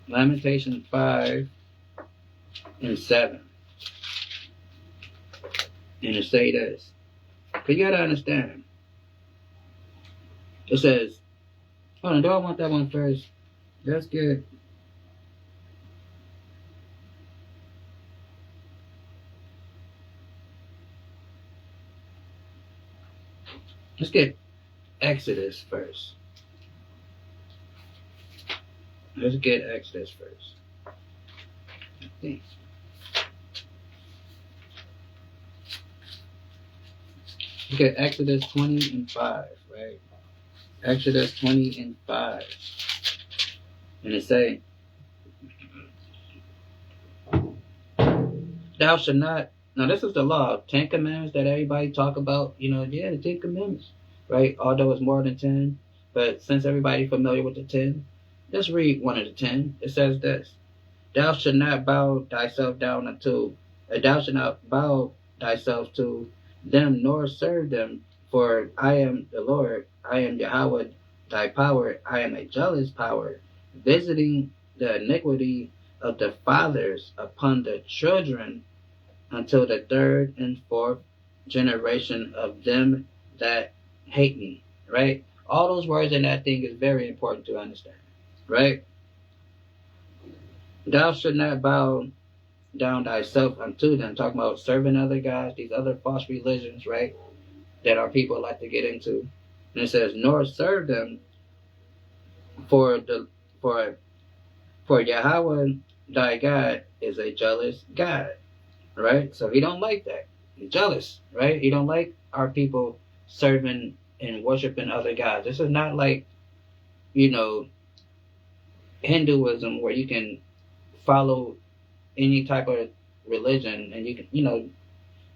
Lamentation 5 and 7. And it say this. But you gotta understand. It says, hold on, do I want that one first? That's good. Let's get Exodus first. Let's get Exodus first. I think. Look at Exodus 20 and 5, right? Exodus 20 and 5. And it say, thou shalt not. Now this is the law, 10 commandments that everybody talk about. You know, yeah, the 10 commandments, right? Although it's more than 10, but since everybody's familiar with the 10, let's read one of the 10. It says this: thou shalt not bow thyself down unto, thou shalt not bow thyself to them nor serve them, for I am the Lord, I am Yahweh thy power, I am a jealous power, visiting the iniquity of the fathers upon the children until the third and fourth generation of them that hate me. Right? All those words in that thing is very important to understand. Right? Thou shalt not bow down thyself unto them. Talking about serving other gods, these other false religions, right? That our people like to get into. And it says, nor serve them, for Yahweh thy God is a jealous God. Right? So he don't like that. He's jealous, right? He don't like our people serving and worshiping other gods. This is not like, you know, Hinduism where you can follow any type of religion and you can, you know,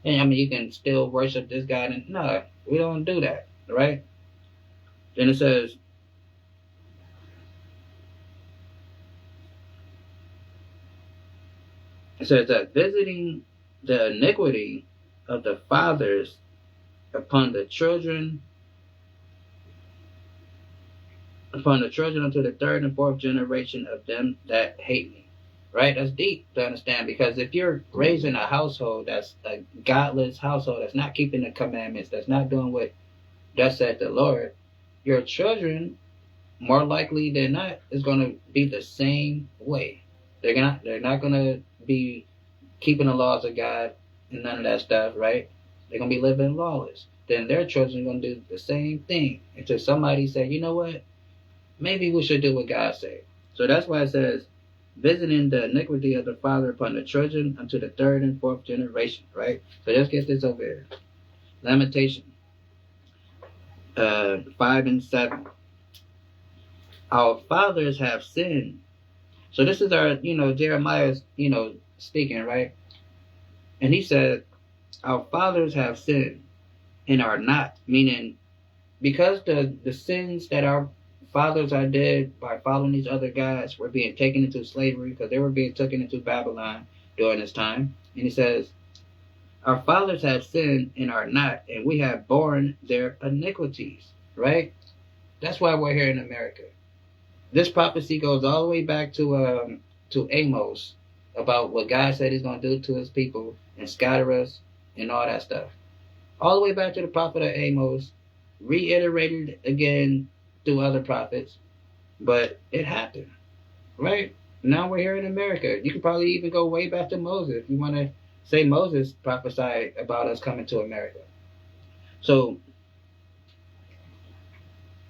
and I mean you can still worship this God. And no, we don't do that, right? Then it says, that visiting the iniquity of the fathers upon the children unto the third and fourth generation of them that hate me. Right? That's deep to understand, because if you're raising a household that's a godless household, that's not keeping the commandments, that's not doing what thus said the Lord, your children, more likely than not, is going to be the same way. They're not going to be keeping the laws of God and none of that stuff, right? They're going to be living lawless. Then their children are going to do the same thing until somebody say, you know what? Maybe we should do what God said. So that's why it says, visiting the iniquity of the father upon the children unto the third and fourth generation, right? So let's get this over here. Lamentation 5 and 7. Our fathers have sinned. So this is our, Jeremiah's, speaking, right? And he said, our fathers have sinned and are not, meaning because the sins that our fathers are did by following these other gods were being taken into slavery, because they were being taken into Babylon during this time. And he says, our fathers have sinned and are not, and we have borne their iniquities, right? That's why we're here in America. This prophecy goes all the way back to Amos, about what God said he's going to do to his people and scatter us and all that stuff. All the way back to the prophet of Amos, reiterated again through other prophets, but it happened, right? Now we're here in America. You could probably even go way back to Moses if you want to say Moses prophesied about us coming to America. So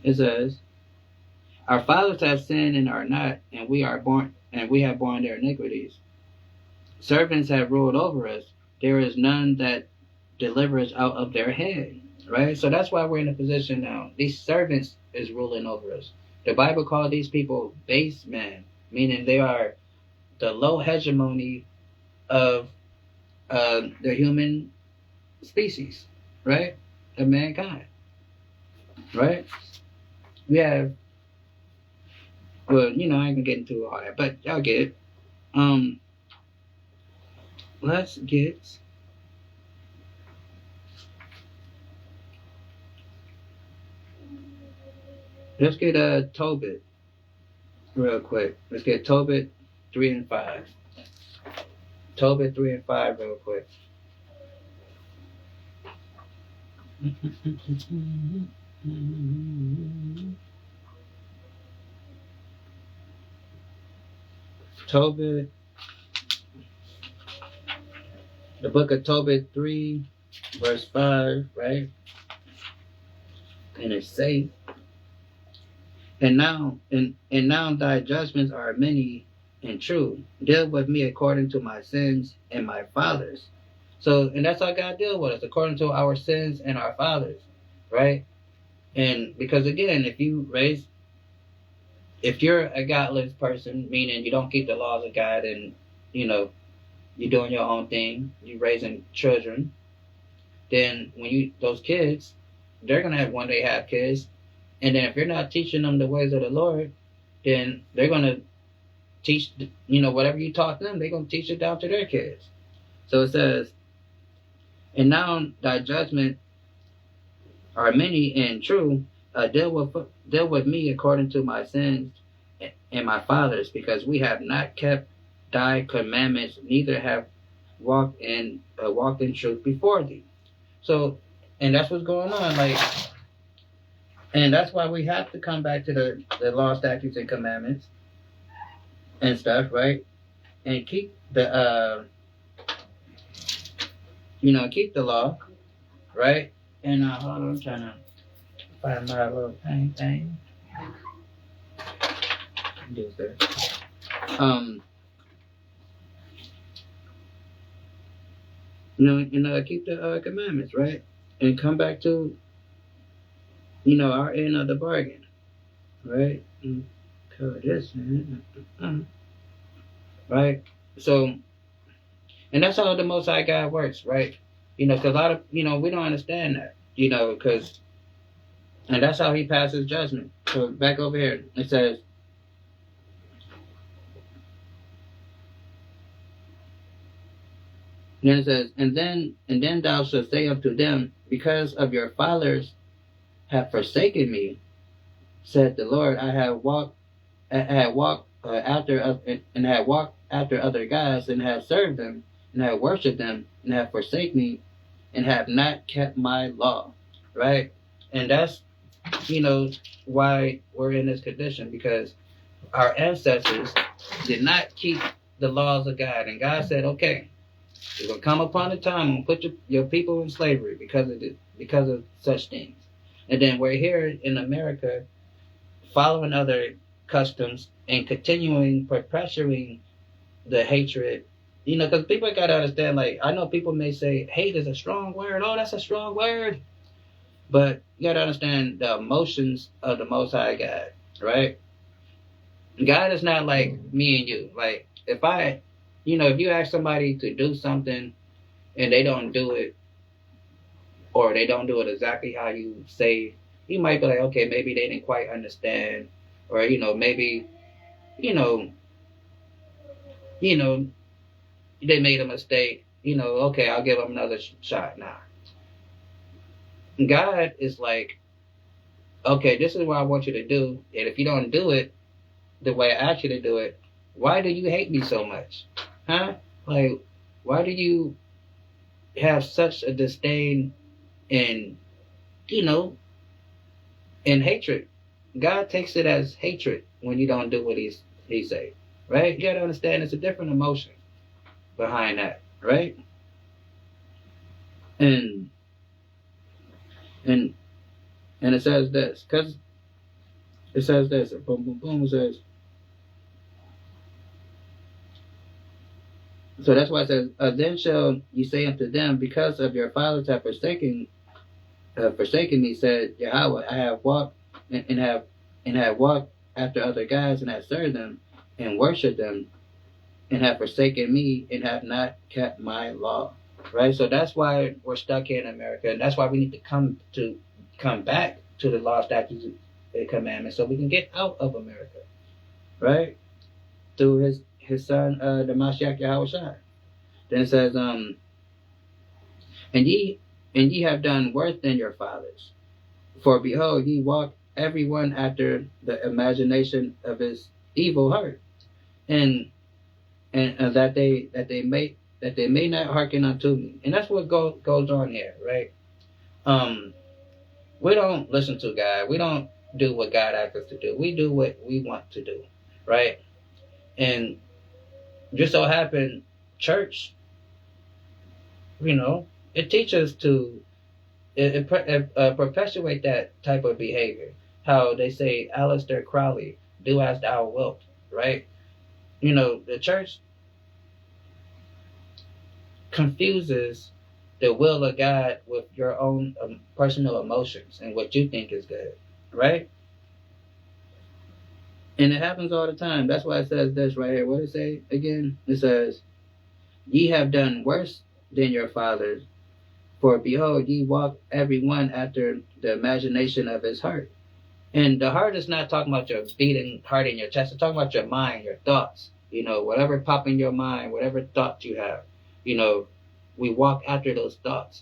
it says, our fathers have sinned and are not, and we have borne their iniquities. Servants have ruled over us. There is none that delivers out of their hand. Right? So that's why we're in a position now. These servants is ruling over us. The Bible calls these people base men, meaning they are the low hegemony of the human species, right? Of mankind, right? We have, well, I ain't gonna get into all that, but y'all get it. Let's get Tobit real quick. Let's get Tobit 3 and 5. Tobit 3 and 5 real quick. Tobit, the book of Tobit 3, verse 5, right? And it says, and now thy judgments are many and true. Deal with me according to my sins and my fathers. So, and that's how God deal with us, according to our sins and our fathers, right? And because again, if you're a godless person, meaning you don't keep the laws of God and, you're doing your own thing, you're raising children, then those kids, they're going to one day have kids. And then if you're not teaching them the ways of the Lord, then they're going to teach, whatever you taught them, they're going to teach it down to their kids. So it says, and now thy judgment are many and true. Deal with me according to my sins and my fathers, because we have not kept thy commandments, neither have walked in truth before thee. So, and that's what's going on, and that's why we have to come back to the law, statutes, and commandments and stuff, right? And keep the keep the law, right? And hold on, I'm trying to find my little thing. Just there. Keep the commandments, right? And come back to, our end of the bargain, right? Cover this, right? So, and that's how the Most High God works, right? Because a lot of, we don't understand that, because, and that's how he passes judgment. So back over here, it says, and then it says, and then thou shalt say unto them, because of your fathers have forsaken me, said the Lord, I had walked after other gods, and have served them, and have worshipped them, and have forsaken me, and have not kept my law. Right? And that's, why we're in this condition, because our ancestors did not keep the laws of God. And God said, okay, there's going to come upon a time and put your people in slavery because of such things. And then we're here in America following other customs and perpetuating the hatred. Because people got to understand, I know people may say hate is a strong word. Oh, that's a strong word. But you got to understand the emotions of the Most High God, right? God is not like me and you. If you ask somebody to do something and they don't do it, or they don't do it exactly how you say, you might be like, okay, maybe they didn't quite understand, or maybe they made a mistake. Okay, I'll give them another shot now. God is like, okay, this is what I want you to do, and if you don't do it the way I ask you to do it, why do you hate me so much? Huh? Why do you have such a disdain and, and hatred? God takes it as hatred when you don't do what he say, right? You gotta understand it's a different emotion behind that, right? And it says this, because it says this, boom, boom, boom, it says, so that's why it says, then shall you say unto them, because of your fathers have forsaken me, said Yahweh, I have walked and have walked after other gods, and have served them and worshipped them, and have forsaken me, and have not kept my law. Right? So that's why we're stuck here in America, and that's why we need to come back to the law, statutes, and commandments, so we can get out of America. Right? Through his son, the Mashiach Yahweh Shai. Then it says, and ye have done worse than your fathers. For behold, ye walk every one after the imagination of his evil heart, and that they may not hearken unto me. And that's what goes on here, right? We don't listen to God. We don't do what God asks us to do. We do what we want to do, right? And just so happen, church, it teaches to perpetuate that type of behavior. How they say, Aleister Crowley, do as thou wilt, right? The church confuses the will of God with your own personal emotions and what you think is good, right? And it happens all the time. That's why it says this right here. What does it say again? It says, ye have done worse than your fathers, for behold, ye walk every one after the imagination of his heart. And the heart is not talking about your beating heart in your chest. It's talking about your mind, your thoughts. Whatever pop in your mind, whatever thought you have. We walk after those thoughts.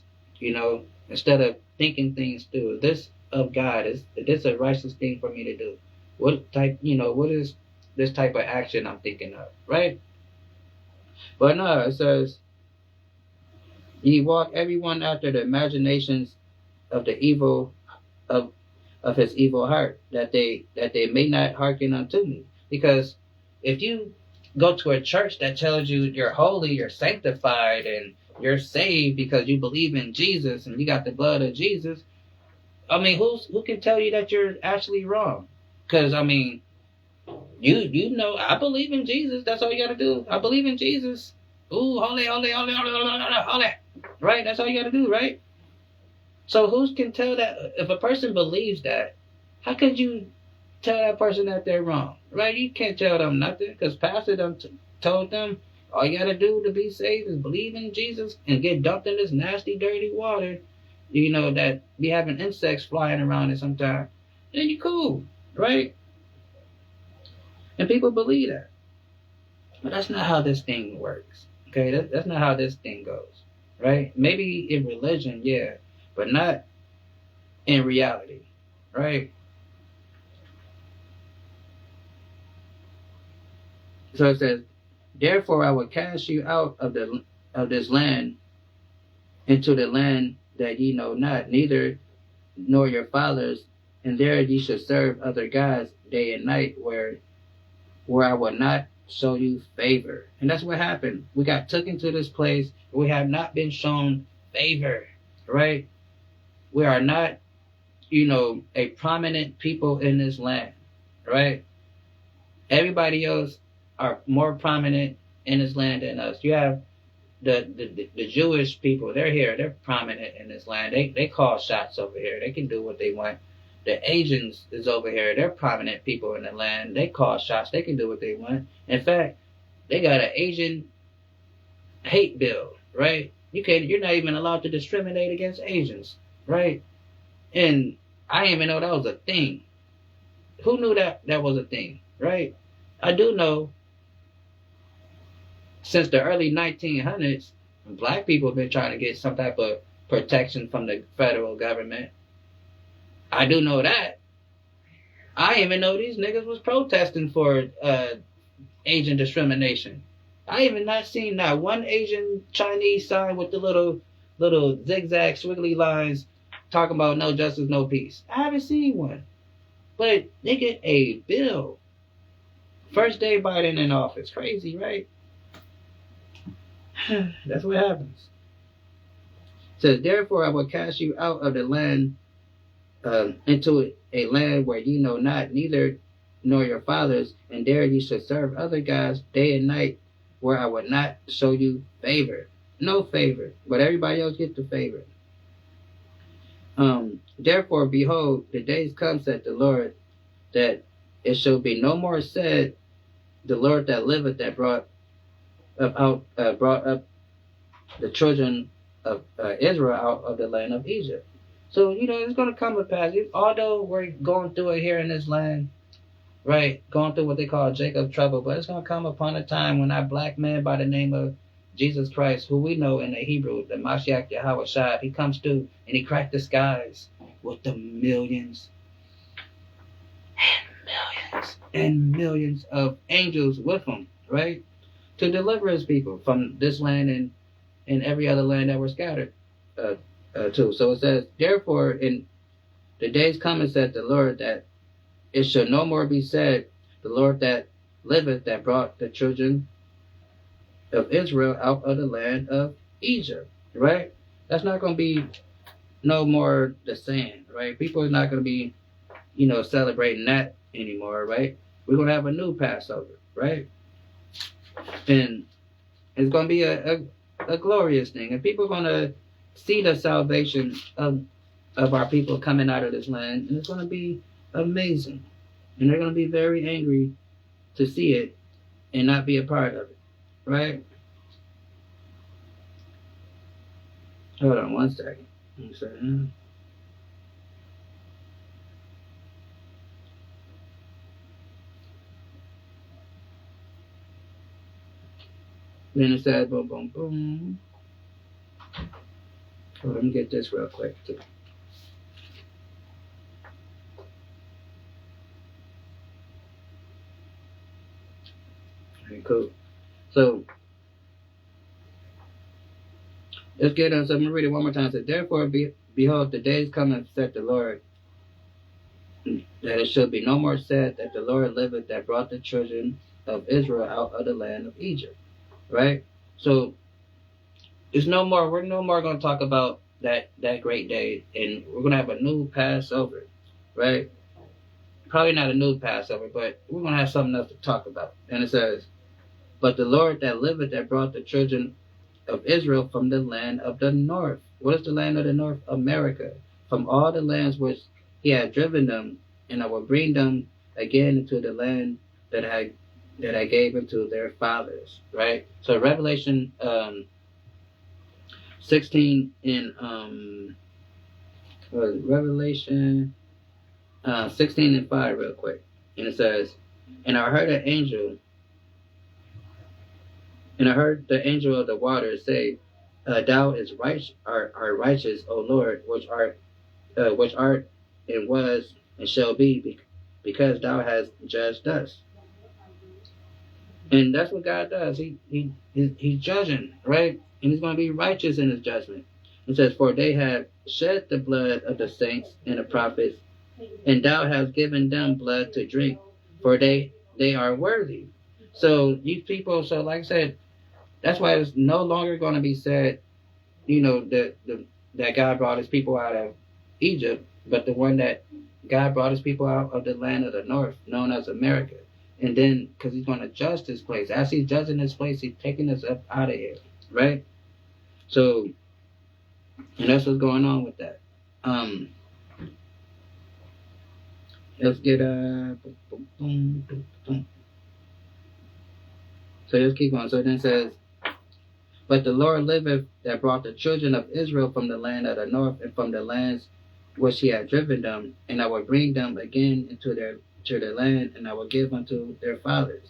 Instead of thinking things through. Is this of God? Is this a righteous thing for me to do? What type? What is this type of action I'm thinking of, right? But no, it says, ye walk everyone after the imaginations of the evil of his evil heart, that they may not hearken unto me. Because if you go to a church that tells you you're holy, you're sanctified, and you're saved because you believe in Jesus and you got the blood of Jesus, who can tell you that you're actually wrong? Because I believe in Jesus. That's all you got to do. I believe in Jesus. Ooh, holy, holy, holy, holy, holy, holy. Right? That's all you got to do, right? So who can tell that? If a person believes that, how could you tell that person that they're wrong? Right? You can't tell them nothing because Pastor done told them all you got to do to be saved is believe in Jesus and get dumped in this nasty, dirty water, that be having insects flying around it sometimes. Then you cool, right? And people believe that. But that's not how this thing works. Okay? That's not how this thing goes. Right? Maybe in religion, yeah, but not in reality. Right? So it says, therefore I will cast you out of this land into the land that ye know not, neither nor your fathers, and there ye shall serve other gods day and night, where I will not show you favor. And that's what happened. We got took into this place. We have not been shown favor, right? We are not, a prominent people in this land, right? Everybody else are more prominent in this land than us. You have the Jewish people. They're here. They're prominent in this land. They call shots over here. They can do what they want. The Asians is over here. They're prominent people in the land. They call shots. They can do what they want. In fact, they got an Asian hate bill, right? You're not even allowed to discriminate against Asians, right? And I didn't even know that was a thing. Who knew that was a thing, right? I do know since the early 1900s, black people have been trying to get some type of protection from the federal government. I do know that. I didn't even know these niggas was protesting for Asian discrimination. I even not seen not one Asian Chinese sign with the little zigzag squiggly lines talking about no justice, no peace. I haven't seen one. But they get a bill. First day Biden in office. Crazy, right? That's what happens. It says, therefore I will cast you out of the land into a land where ye know not, neither nor your fathers, and there ye shall serve other gods day and night, where I would not show you favor. No favor, but everybody else gets the favor. Therefore, behold, the days come, said the Lord, that it shall be no more said, the Lord that liveth, that brought up the children of Israel out of the land of Egypt. So, it's going to come to pass. Although we're going through it here in this land, right, going through what they call Jacob trouble, but it's going to come upon a time when that black man by the name of Jesus Christ, who we know in the Hebrew, the Mashiach Yahweh Shai, he comes through and he cracked the skies with the millions and millions of angels with him, right, to deliver his people from this land and every other land that were scattered 2. So it says, therefore, in the days coming, said the Lord, that it shall no more be said, the Lord that liveth, that brought the children of Israel out of the land of Egypt. Right? That's not going to be no more the same. Right? People are not going to be, celebrating that anymore. Right? We're going to have a new Passover. Right? And it's going to be a glorious thing. And people are going to see the salvation of our people coming out of this land. And it's going to be amazing. And they're going to be very angry to see it and not be a part of it. Right? Hold on one second. Then it says, boom, boom, boom. So let me get this real quick, too. Okay, cool. So, let's get on. So I'm going to read it one more time. It says, therefore, behold, the days coming, said the Lord, that it shall be no more said that the Lord liveth, that brought the children of Israel out of the land of Egypt. Right? So, we're no more going to talk about that great day, and we're going to have a new Passover. Right? Probably not a new Passover, but we're going to have something else to talk about. And it says, but the Lord that liveth, that brought the children of Israel from the land of the north. What is the land of the north? America. From all the lands which he had driven them, and I will bring them again into the land that I gave unto their fathers. Right? So Revelation 16 in Revelation 16 and 5 real quick. And it says, and I heard the angel of the waters say, thou art righteous, O Lord, which art and was and shall be, because thou hast judged us. And that's what God does. He's judging, right? And he's going to be righteous in his judgment. It says, for they have shed the blood of the saints and the prophets, and thou hast given them blood to drink, for they are worthy. So these people, so like I said, that's why it's no longer going to be said, that God brought his people out of Egypt, but the one that God brought his people out of the land of the north, known as America. And then, because he's going to judge this place. As he's judging this place, he's taking us up out of here, right? So, and that's what's going on with that. Let's get So let's keep on. So then it says, but the Lord liveth, that brought the children of Israel from the land of the north, and from the lands which he had driven them, and I will bring them again into their land, and I will give unto their fathers.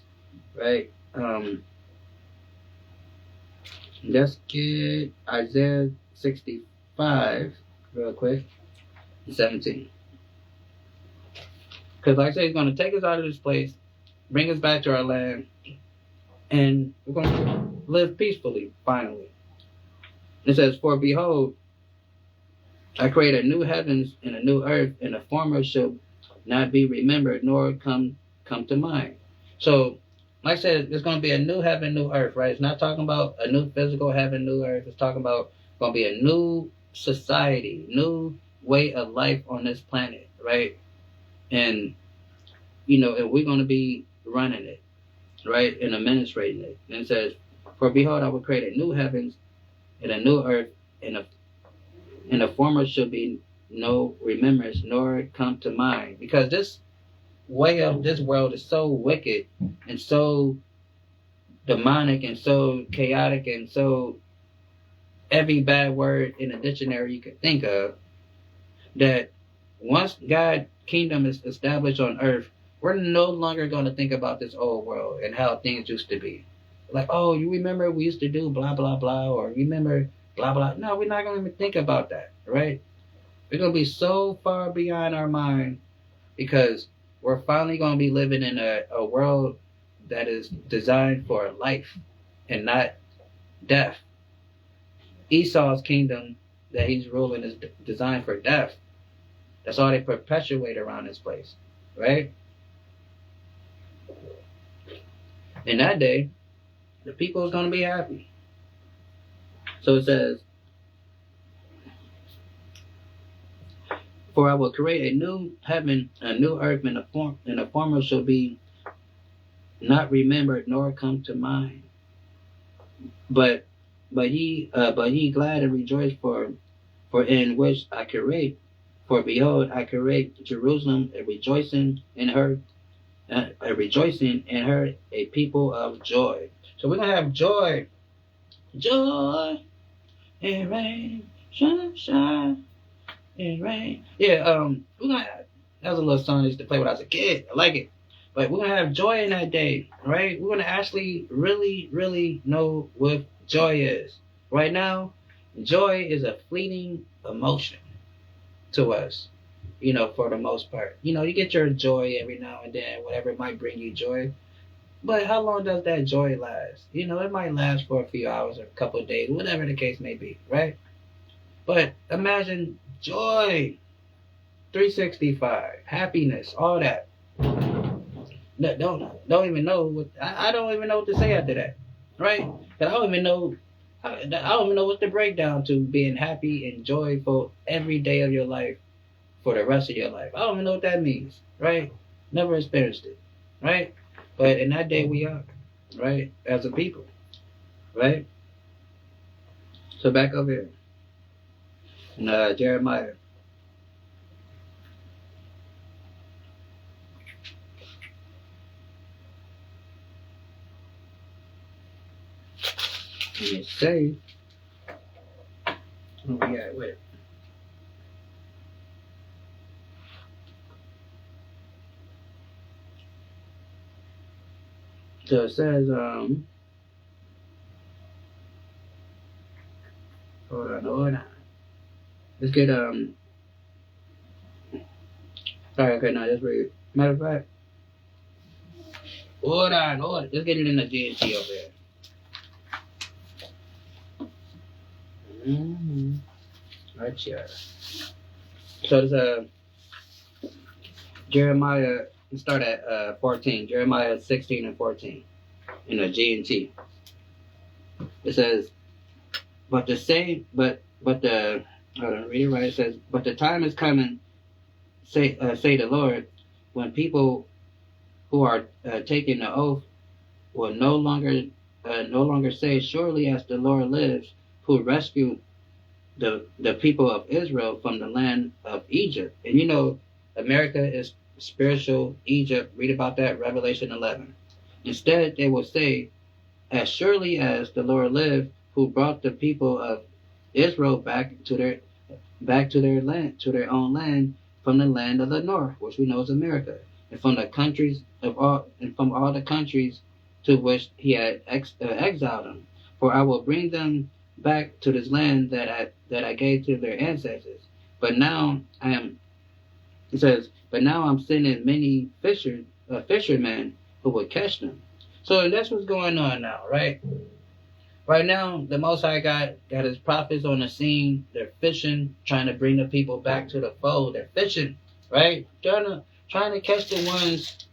Right? Let's get Isaiah 65 real quick, 17. Because like I said, he's going to take us out of this place, bring us back to our land, and we're going to live peacefully, finally. It says, for behold, I create a new heavens and a new earth, and the former shall not be remembered, nor come to mind. So, like I said, there's going to be a new heaven, new earth, right? It's not talking about a new physical heaven, new earth. It's talking about going to be a new society, new way of life on this planet, right? And, and we're going to be running it, right? And administrating it. And it says, for behold, I will create a new heavens and a new earth, and the former shall be no remembrance, nor come to mind. Because this way of this world is so wicked and so demonic and so chaotic and so every bad word in a dictionary you could think of, that once God's kingdom is established on earth, we're no longer going to think about this old world and how things used to be. Like, oh, you remember we used to do blah, blah, blah, or remember blah, blah. No, we're not going to even think about that, right? We're going to be so far beyond our mind, because we're finally going to be living in a world that is designed for life and not death. Esau's kingdom that he's ruling is designed for death. That's all they perpetuate around this place, right? In that day, the people is going to be happy. So it says, "For I will create a new heaven, a new earth, and the former shall be not remembered nor come to mind. But ye glad and rejoice for in which I create. For behold, I create Jerusalem a rejoicing in her, a people of joy." So we're gonna have joy, joy, and rain, shine, and rain. Yeah, we're gonna. That was a little song I used to play when I was a kid. I like it. But we're gonna have joy in that day, right? We're gonna actually really, really know what joy is. Right now, joy is a fleeting emotion to us, for the most part. You get your joy every now and then, whatever might bring you joy. But how long does that joy last? It might last for a few hours or a couple of days, whatever the case may be, right? But imagine joy, 365, happiness, all that. Don't even know what I don't even know what to say after that, right? Because I don't even know what's the breakdown to being happy and joyful every day of your life for the rest of your life. I don't even know what that means, right? Never experienced it, right? But in that day we are, right? As a people, right? So back up here, in Jeremiah. And it say, oh yeah, wait. So it says, hold on. Let's get, sorry, okay, now just read. Matter of fact, hold on. Let's get it in the GNT over there. Right here. So it's Jeremiah. Let's start at 14. Jeremiah 16 and 14 in the G&T. It says, hold on, read it right. It says, "But the time is coming, say the Lord, when people who are taking the oath will no longer say, surely as the Lord lives, who rescued the people of Israel from the land of Egypt." And America is spiritual Egypt. Read about that, Revelation 11. Instead, they will say, "As surely as the Lord lived, who brought the people of Israel back to their land, to their own land, from the land of the north," which we know is America, and from all the countries to which he had exiled them. "For I will bring them back to this land that I gave to their ancestors. But now I'm sending many fishermen who will catch them." So that's what's going on now, right? Right now, the Most High got his prophets on the scene. They're fishing, trying to bring the people back to the fold. They're fishing, right? Trying to catch the ones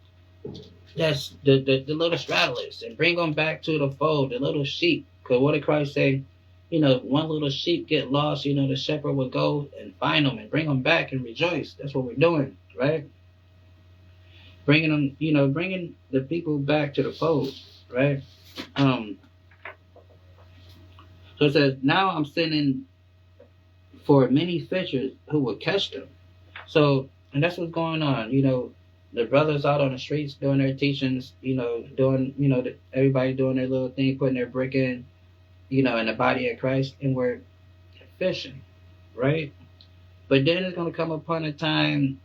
that's the little stragglers and bring them back to the fold, the little sheep. Because what did Christ say? One little sheep get lost, the shepherd would go and find them and bring them back and rejoice. That's what we're doing, right? Bringing them, bringing the people back to the fold, right? So it says, "Now I'm sending for many fishers who will catch them." So, and that's what's going on. The brothers out on the streets doing their teachings, everybody doing their little thing, putting their brick in, in the body of Christ, and we're fishing, right? But then it's going to come upon a time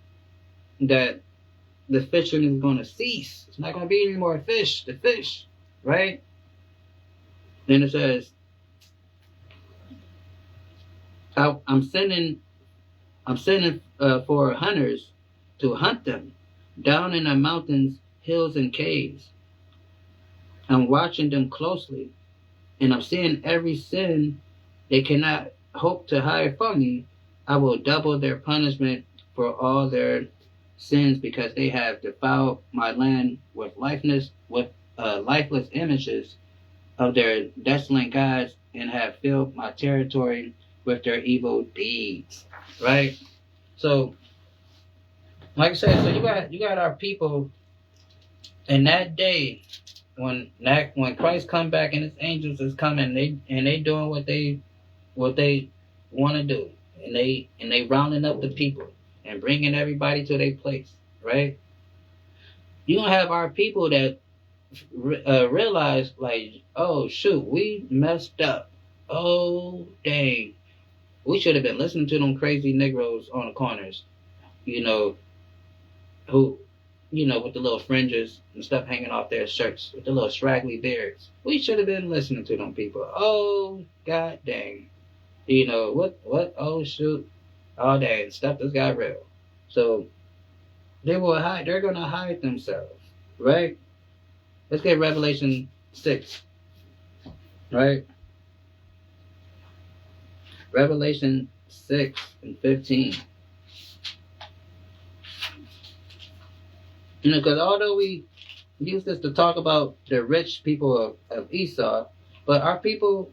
that the fishing is going to cease. It's not going to be any more fish to fish, right? Then it says, I'm sending for hunters to hunt them down in the mountains, hills, and caves. I'm watching them closely, and I'm seeing every sin they cannot hope to hide from me, I will double their punishment for all their sins because they have defiled my land with lifeless images of their desolate gods and have filled my territory with their evil deeds. Right? So, like I said, so you got our people in that day when Christ come back and his angels is coming, they doing what they want to do, and they rounding up the people and bringing everybody to their place, right? You gonna have our people that realize like, oh shoot, we messed up. Oh dang, we should have been listening to them crazy Negroes on the corners, you know, who, with the little fringes and stuff hanging off their shirts, with the little straggly beards. We should have been listening to them people. Oh god dang. What? Oh shoot! Oh dang! Stuff just got real. So they will hide. They're gonna hide themselves, right? Let's get Revelation 6, right? Revelation 6:15. Because although we use this to talk about the rich people of Esau, but our people,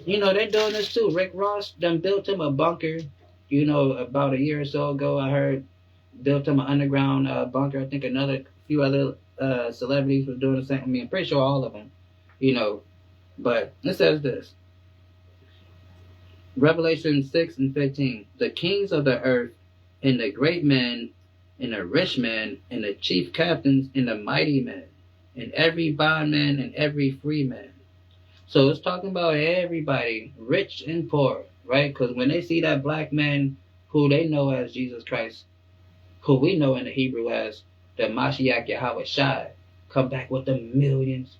they're doing this too. Rick Ross done built him a bunker, about a year or so ago, I heard, built him an underground bunker. I think another few other celebrities was doing the same. I mean, I'm pretty sure all of them, But it says this. Revelation 6:15. The kings of the earth and the great men and the rich men and the chief captains and the mighty men and every bondman and every free man. So it's talking about everybody, rich and poor, right? Because when they see that black man who they know as Jesus Christ, who we know in the Hebrew as the Mashiach Yahweh Shai, come back with the millions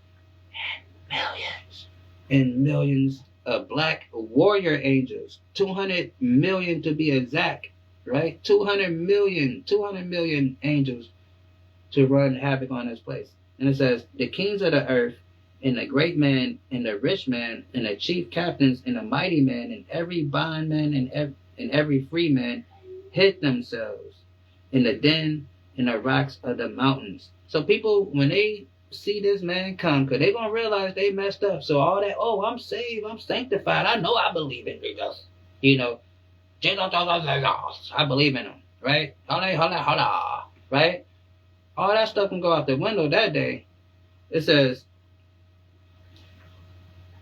and millions and millions of black warrior angels, 200 million to be exact, right? 200 million angels to run havoc on this place. And it says, the kings of the earth and the great man and the rich man and the chief captains and the mighty man and every bondman and every free man hid themselves in the den and the rocks of the mountains. So people, when they see this man come, because they're going to realize they messed up. So all that, oh, I'm saved, I'm sanctified, I know I believe in Jesus. Jesus, I believe in him, right? Holla, right? All that stuff can go out the window that day. It says,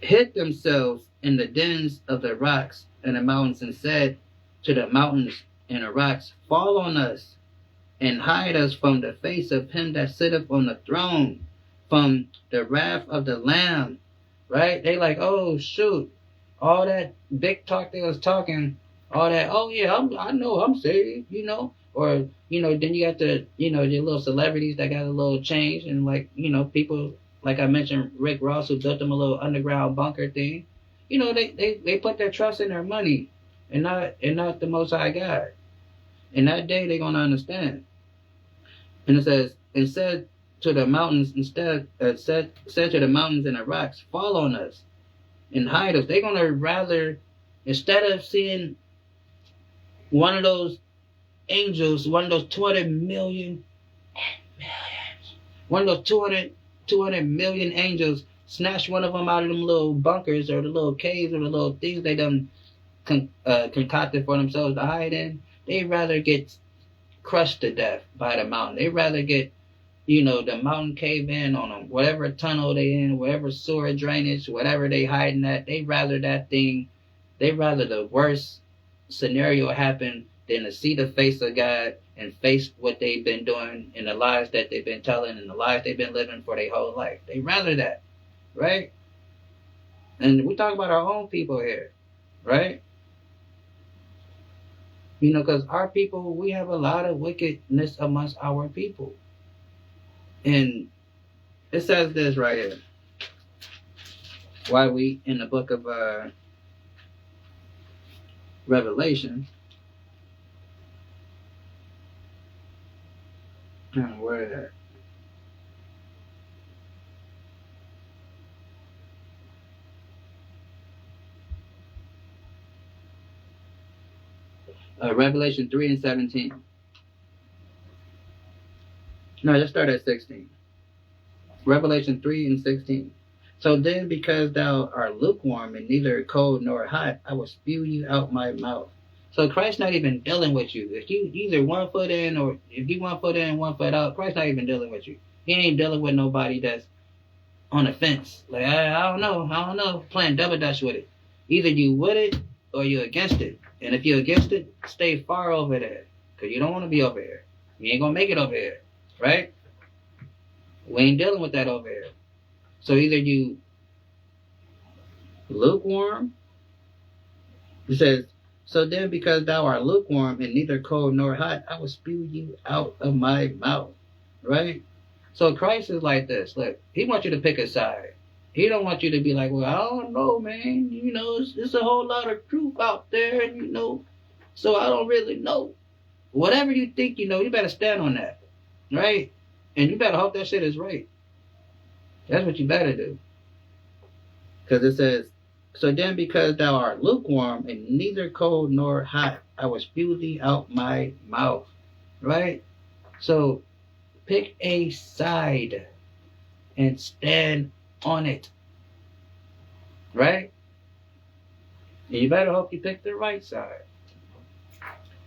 hid themselves in the dens of the rocks and the mountains and said to the mountains and the rocks, fall on us and hide us from the face of him that sitteth on the throne, from the wrath of the Lamb, right? They like, oh shoot, all that big talk they was talking, all that, oh yeah, I know I'm saved, or, then you got the, your little celebrities that got a little change and like, people, like I mentioned, Rick Ross, who built them a little underground bunker thing. They put their trust in their money and not the Most High God. And that day they're gonna understand. And it says, and said to the mountains said to the mountains and the rocks, fall on us and hide us. They're gonna rather, instead of seeing one of those angels, one of those 200 million millions, one of those 200 million angels, snatch one of them out of them little bunkers or the little caves or the little things they done concocted for themselves to hide in. They'd rather get crushed to death by the mountain. They'd rather get, the mountain cave in on them, whatever tunnel they in, whatever sewer drainage, whatever they hiding at. They'd rather the worst scenario happen than to see the face of God and face what they've been doing and the lies that they've been telling and the lies they've been living for their whole life. They rather that, right? And we talk about our own people here, right? Because our people, we have a lot of wickedness amongst our people. And it says this right here. Why we in the book of Revelation. Where is that? Revelation 3 and 17. No, let's start at 16. Revelation 3 and 16. So then, because thou art lukewarm and neither cold nor hot, I will spew you out my mouth. So Christ's not even dealing with you. If you either 1 foot in or if you 1 foot in, 1 foot out, Christ's not even dealing with you. He ain't dealing with nobody that's on the fence. Like, I don't know, playing double dutch with it. Either you with it or you against it. And if you're against it, stay far over there. Because you don't want to be over here. You ain't going to make it over here. Right? We ain't dealing with that over here. So either you lukewarm. It says, so then because thou art lukewarm and neither cold nor hot, I will spew you out of my mouth. Right? So Christ is like this. Look, he wants you to pick a side. He don't want you to be like, well, I don't know, man. You know, it's a whole lot of truth out there, and you know, so I don't really know. Whatever you think you know, you better stand on that. Right? And you better hope that shit is right. That's what you better do. Because it says, so then because thou art lukewarm and neither cold nor hot, I will spew thee out my mouth. Right? So pick a side and stand on it. Right? And you better hope you pick the right side.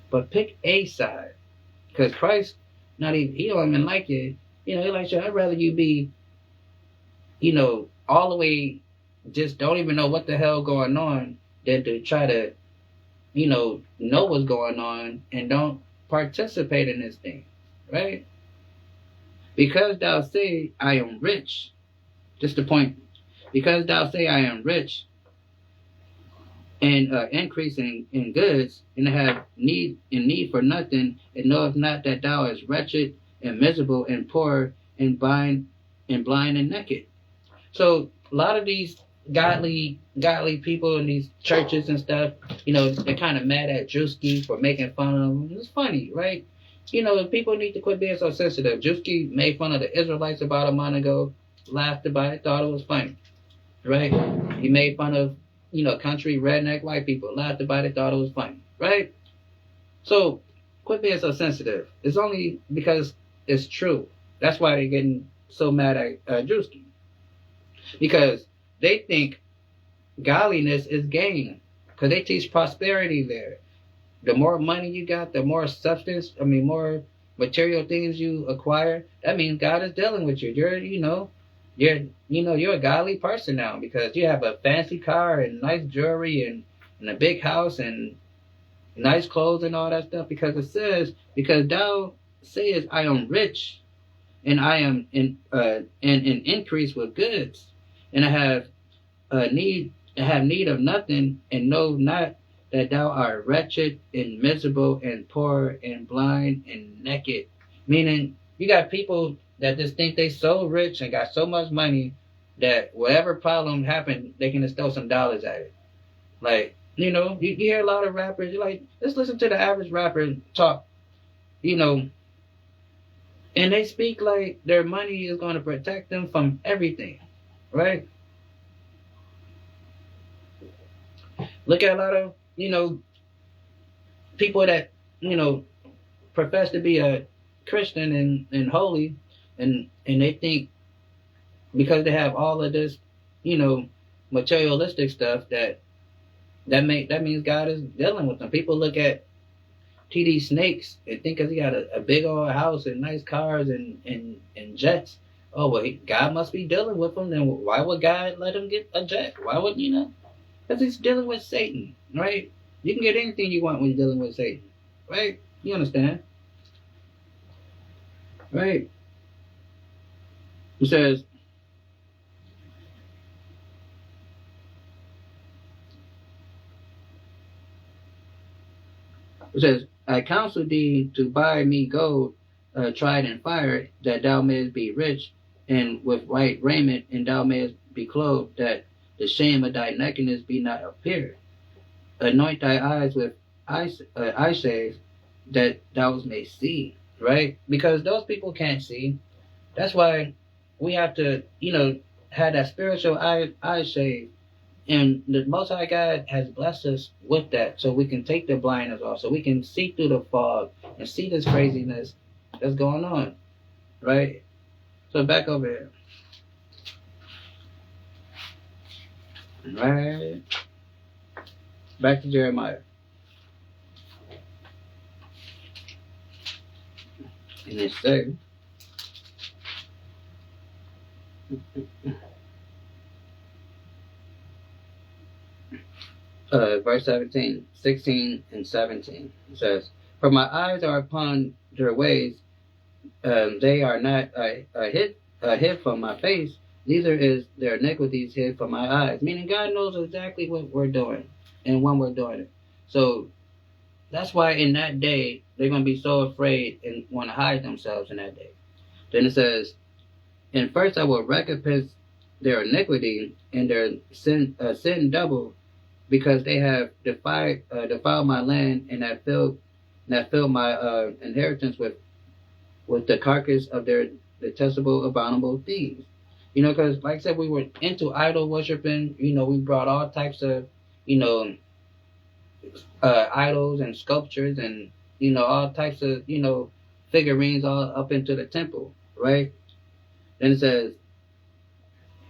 But pick a side. Because Christ, he don't even like you. You know, he's like, I'd rather you be, you know, all the way, just don't even know what the hell going on than to try to, you know what's going on and don't participate in this thing. Right? Because thou say, I am rich. Just the point. Because thou say, I am rich and increase in goods and have need for nothing, and knoweth not that thou art wretched and miserable and poor and blind and naked. So a lot of these godly people in these churches and stuff, you know, they're kind of mad at Drewski for making fun of them. It's funny, right? You know, people need to quit being so sensitive. Drewski made fun of the Israelites about a month ago, laughed about it, thought it was funny, right? He made fun of, you know, country redneck white people, laughed about it, thought it was funny, right? So quit being so sensitive. It's only because it's true. That's why they're getting so mad at Drewski. Because they think godliness is gain. Because they teach prosperity there. The more money you got, the more more material things you acquire, that means God is dealing with you. You're a godly person now because you have a fancy car and nice jewelry and a big house and nice clothes and all that stuff, because it says, because thou sayest, I am rich and I am in increase with goods, and I have need of nothing, and know not that thou art wretched and miserable and poor and blind and naked. Meaning, you got people that just think they so rich and got so much money that whatever problem happened, they can just throw some dollars at it. Like, you know, you hear a lot of rappers, you're like, let's listen to the average rapper talk, you know, and they speak like their money is going to protect them from everything, right? Look at a lot of, you know, people that, you know, profess to be a Christian and holy, and they think because they have all of this, you know, materialistic stuff that means God is dealing with them. People look at TD Snakes and think because he got a big old house and nice cars and jets, oh well, God must be dealing with him. Then why would God let him get a jet? Why would, you know? Because he's dealing with Satan, right? You can get anything you want when you're dealing with Satan, right? You understand? Right? It says, I counsel thee to buy me gold tried in fire, that thou mayest be rich, and with white raiment, and thou mayest be clothed, that the shame of thy nakedness be not appeared. Anoint thy eyes with eye shave, that thou may see, right? Because those people can't see. That's why we have to, you know, have that spiritual eye shave And the Most High God has blessed us with that, so we can take the blinders off, so we can see through the fog and see this craziness that's going on, right? So back over here, right? Back to Jeremiah. And it says, verse 17, 16, and 17. It says, "For my eyes are upon their ways, they are not hid from my face, neither is their iniquities hid from my eyes." Meaning God knows exactly what we're doing and when we're doing it. So that's why in that day, they're going to be so afraid and want to hide themselves in that day. Then it says, "And first I will recompense their iniquity and their sin double, because they have defiled my land and have filled my inheritance with the carcass of their detestable, abominable things." You know, because like I said, we were into idol worshiping. You know, we brought all types of, idols and sculptures and, all types of, figurines all up into the temple, right? Then it says,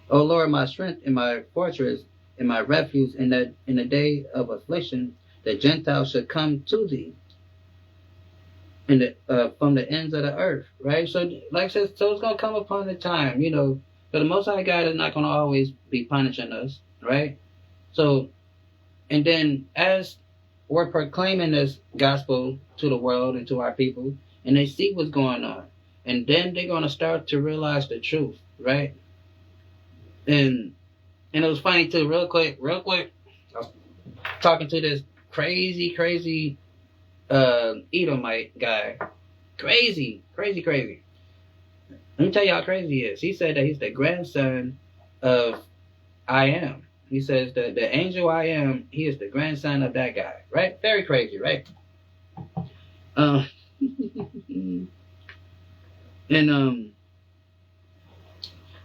"O Lord, my strength and my fortress and my refuge, in the day of affliction, the Gentiles should come to thee from the ends of the earth," right? So, like I said, so it's going to come upon the time, but the Most High God is not going to always be punishing us, right? So, and then as we're proclaiming this gospel to the world and to our people, and they see what's going on, and then they're going to start to realize the truth, right? And it was funny too, real quick, I was talking to this crazy Edomite guy. Crazy. Let me tell you how crazy he is. He said that he's the grandson of I Am. He says that the angel I Am, he is the grandson of that guy, right? Very crazy, right? And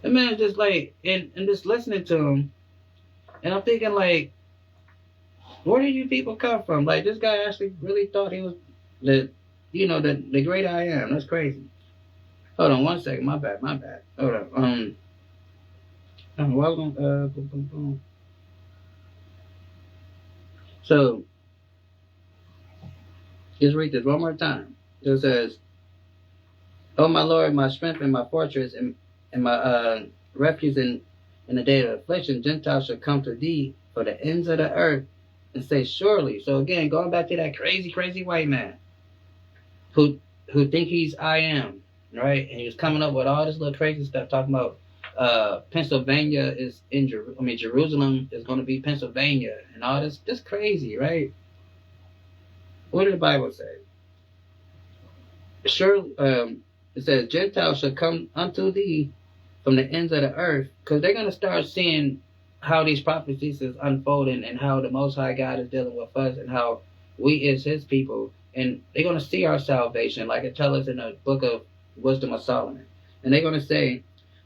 the man just like, and just listening to him, and I'm thinking like, where do you people come from? Like, this guy actually really thought he was the great I Am. That's crazy. Hold on one second. My bad. Hold on. Boom. So, just read this one more time. It says, "Oh my Lord, my strength and my fortress and my refuge in the day of affliction, Gentiles shall come to thee for the ends of the earth and say, surely." So again, going back to that crazy white man who think he's I Am, right? And he was coming up with all this little crazy stuff, talking about Pennsylvania is in Jerusalem is going to be Pennsylvania, and all this crazy, right? What did the Bible say? Surely, it says, "Gentiles shall come unto thee from the ends of the earth," because they're going to start seeing how these prophecies is unfolding and how the Most High God is dealing with us and how we is His people, and they're going to see our salvation, like it tells us in the book of Wisdom of Solomon, and they're going to say,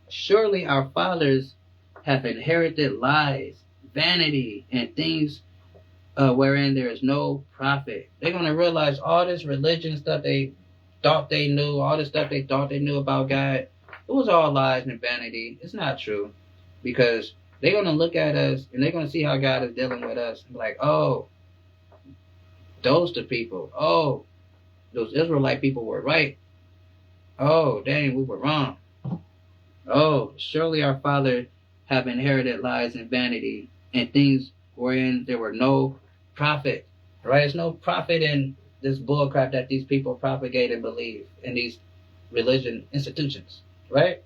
"Surely our fathers have inherited lies, vanity, and things wherein there is no profit." They're going to realize all this religion stuff they thought they knew, all this stuff they thought they knew about God, it was all lies and vanity. It's not true, because they're going to look at us and they're going to see how God is dealing with us and be like, oh, those the people. Oh, those Israelite people were right. Oh, dang, we were wrong. Oh, surely our father have inherited lies and vanity and things wherein there were no profit. Right? There's no profit in this bullcrap that these people propagate and believe in these religion institutions. Right?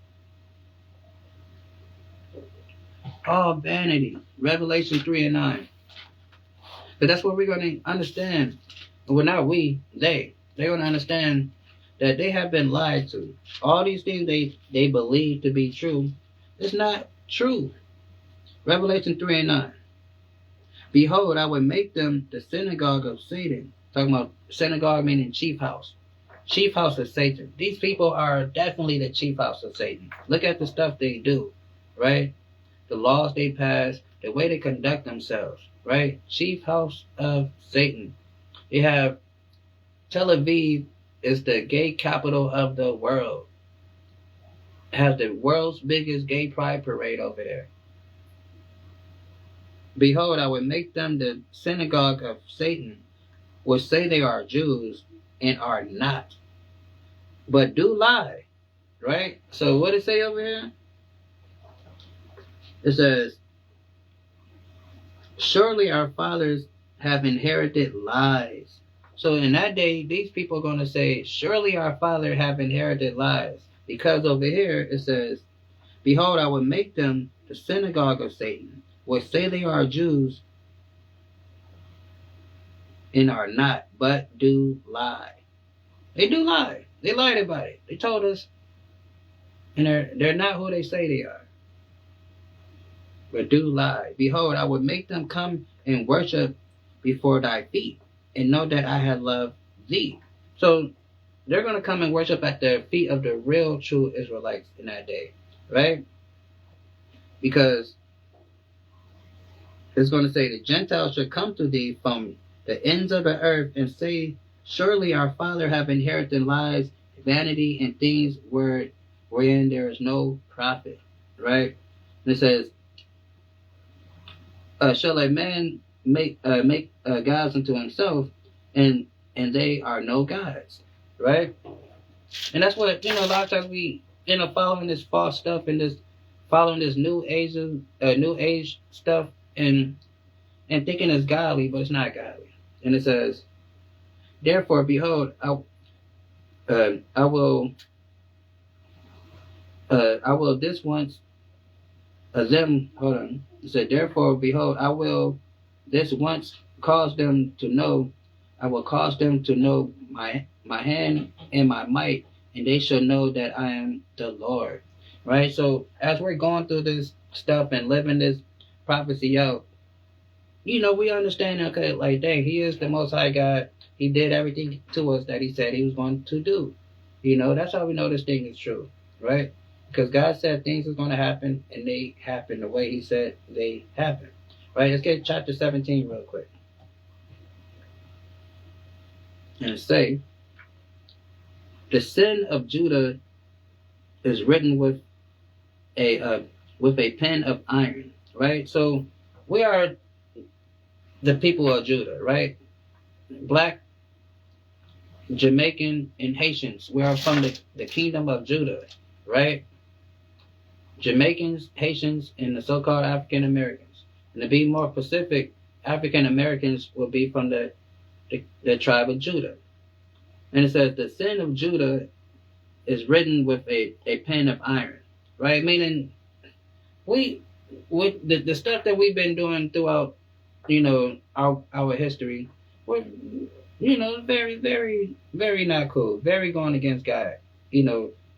All vanity. Revelation 3 and 9. But that's what we're going to understand. Well, not we, they. They're going to understand that they have been lied to. All these things they believe to be true, it's not true. Revelation 3 and 9. "Behold, I will make them the synagogue of Satan." Talking about synagogue meaning chief house. Chief house of Satan. These people are definitely the chief house of Satan. Look at the stuff they do, right? the laws they pass, the way they conduct themselves, right? Chief house of Satan. You have Tel Aviv is the gay capital of the world. It has the world's biggest gay pride parade over there. Behold, I will make them the synagogue of Satan, which say they are Jews and are not, but do lie. Right? So what does it say over here? It says, surely our fathers have inherited lies. So in that day, these people are going to say, surely our father have inherited lies. Because over here it says, behold, I will make them the synagogue of Satan, which say they are Jews and are not, but do lie. They do lie. They lied about it. They told us, and they're not who they say they are, but do lie. Behold, I will make them come and worship before thy feet, and know that I have loved thee. So they're going to come and worship at the feet of the real, true Israelites in that day, right? Because it's going to say, the Gentiles should come to thee from the ends of the earth and say, surely our father have inherited lies, vanity, and things wherein there is no profit, right? And it says, shall a man make gods unto himself, and they are no gods, right? And that's what, a lot of times we end up following this false stuff and following this new age stuff and thinking it's godly, but it's not godly. And it says, therefore, behold, I will this once them. Hold on. It said, therefore, behold, I will this once cause them to know. I will cause them to know my hand and my might, and they shall know that I am the Lord. Right. So as we're going through this stuff and living this prophecy out, we understand. Okay, like, dang, He is the Most High God. He did everything to us that He said He was going to do. That's how we know this thing is true, right? Because God said things are going to happen, and they happen the way He said they happen. Right? Let's get chapter 17 real quick. And it say, the sin of Judah is written with a pen of iron. Right? So we are the people of Judah, right? Black, Jamaican, and Haitians. We are from the kingdom of Judah, right? Jamaicans, Haitians, and the so-called African Americans. And to be more specific, African Americans will be from the tribe of Judah. And it says, the sin of Judah is written with a pen of iron, right? Meaning, with the stuff that we've been doing throughout, our history, we're, very, very, very not cool, very going against God,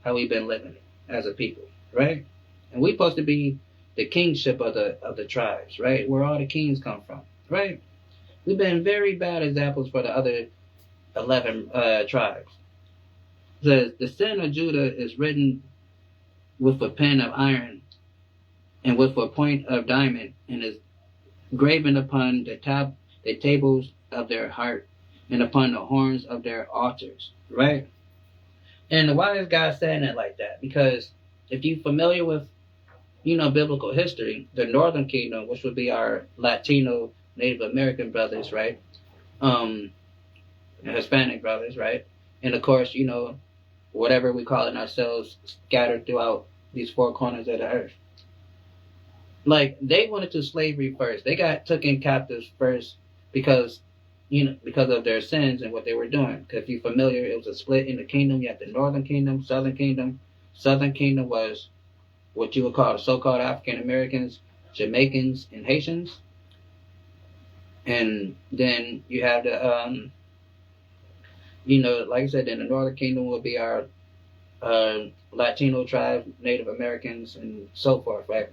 how we've been living as a people, right? And we're supposed to be the kingship of the tribes, right? Where all the kings come from, right? We've been very bad examples for the other 11 tribes. It says, the sin of Judah is written with a pen of iron and with a point of diamond, and is graven upon the tables of their heart and upon the horns of their altars, right? And why is God saying it like that? Because if you're familiar with, biblical history, the Northern Kingdom, which would be our Latino, Native American brothers, right? Hispanic brothers, right? And of course, whatever we call it ourselves, scattered throughout these four corners of the earth. Like, they went into slavery first. They got taken captives first because of their sins and what they were doing. Because if you're familiar, it was a split in the kingdom. You had the Northern Kingdom, Southern Kingdom. Southern Kingdom was what you would call the so-called African Americans, Jamaicans, and Haitians. And then you have the, like I said, in the Northern Kingdom would be our Latino tribe, Native Americans, and so forth, right?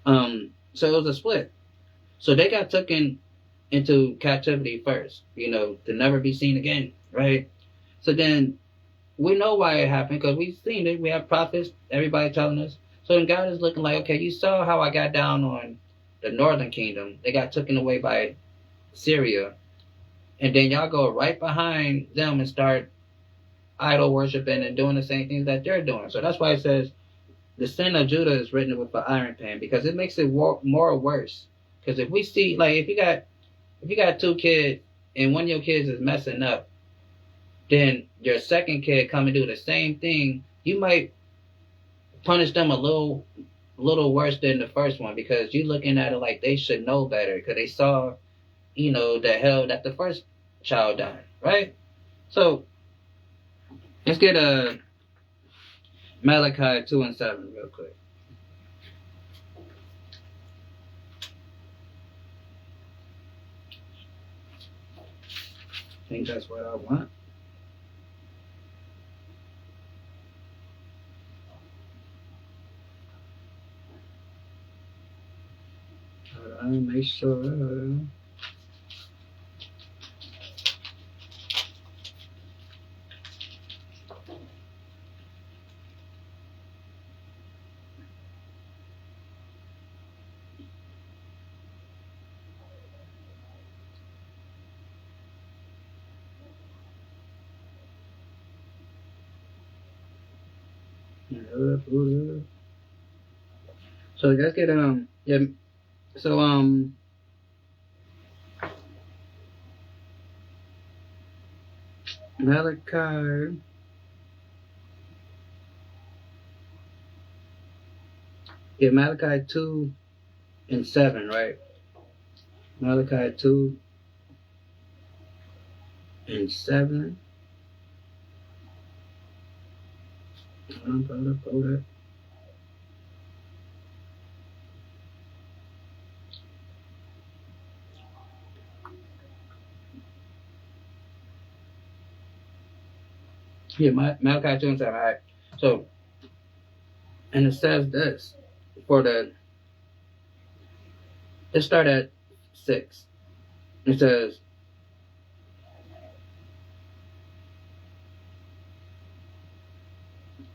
So it was a split. So they got taken into captivity first, to never be seen again, right? So then we know why it happened, because we've seen it. We have prophets, everybody telling us. So then God is looking like, okay, you saw how I got down on the northern kingdom. They got taken away by Syria. And then y'all go right behind them and start idol worshiping and doing the same things that they're doing. So that's why it says the sin of Judah is written with an iron pen, because it makes it more worse. Because if we see, like, if you got two kids and one of your kids is messing up, then your second kid come and do the same thing, you might punish them a little worse than the first one, because you're looking at it like they should know better because they saw, the hell that the first child died, right? So let's get Malachi 2:7 real quick. I think that's what I want. I make sure. So let's get so Malachi Malachi 2:7, right? Malachi 2:7. I'm about to pull that. Yeah, Malachi 2:7. All right. So, and it says this let's start at 6. It says,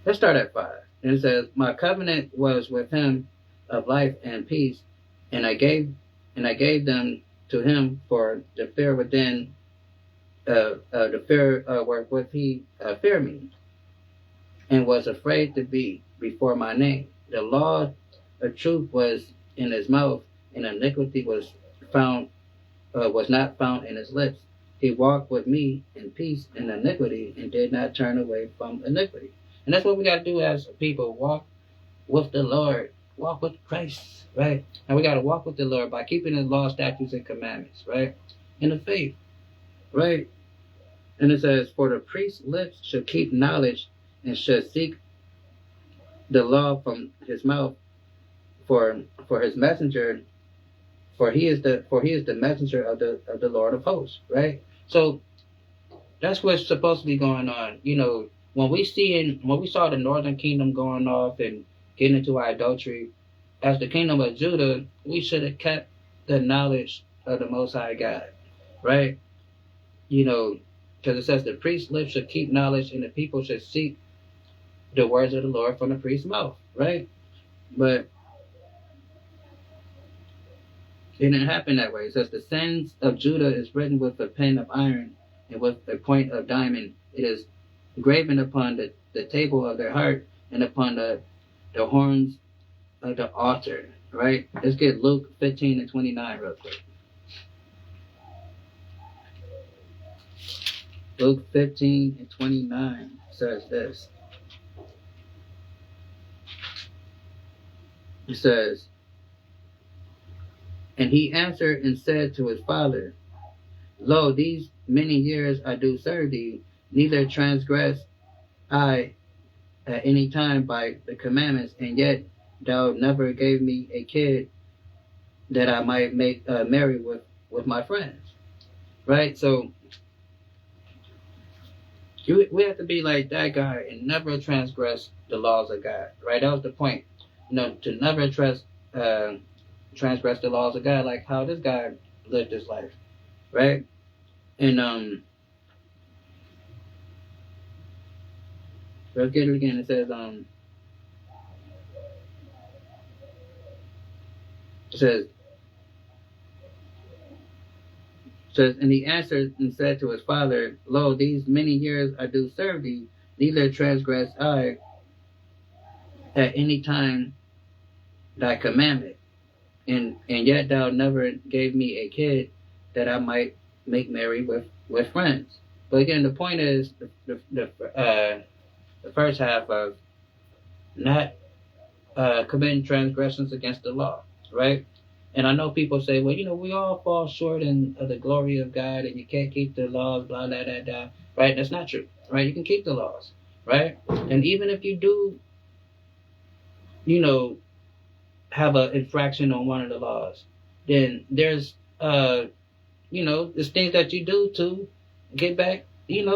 let's start at 5. And it says, my covenant was with him of life and peace, and I gave them to him for the fear within, the fear wherewith he feared me, and was afraid to be before my name. The law of truth was in his mouth, and iniquity was not found in his lips. He walked with me in peace and iniquity, and did not turn away from iniquity. And that's what we got to do as people: walk with the Lord, walk with Christ, right? And we got to walk with the Lord by keeping His law, statutes, and commandments, right? In the faith, right? And it says, for the priest's lips should keep knowledge, and should seek the law from his mouth, for his messenger, for he is the messenger of the Lord of hosts, right? So that's what's supposed to be going on. When we saw the northern kingdom going off and getting into idolatry, as the kingdom of Judah, we should have kept the knowledge of the Most High God, right? Because it says the priest's lips should keep knowledge, and the people should seek the words of the Lord from the priest's mouth, right? But it didn't happen that way. It says the sins of Judah is written with a pen of iron, and with a point of diamond. It is graven upon the table of their heart, and upon the horns of the altar, right? Let's get Luke 15:29 real quick. Luke 15:29 says this. It says, and he answered and said to his father, lo, these many years I do serve thee, neither transgress I at any time by the commandments, and yet thou never gave me a kid that I might make merry with my friends, right? So we have to be like that guy and never transgress the laws of God, right? That was the point, to never transgress the laws of God, like how this guy lived his life, right? And let's get it again. It says It says, and he answered and said to his father, Lo, these many years I do serve thee, neither transgress I at any time thy commandment, and yet thou never gave me a kid that I might make merry with friends. But again, the point is the first half of not committing transgressions against the law, right? And I know people say, well, we all fall short of the glory of God, and you can't keep the laws, blah, blah, blah, blah, right? That's not true, right? You can keep the laws, right? And even if you do, have an infraction on one of the laws, then there's, there's things that you do to get back, clean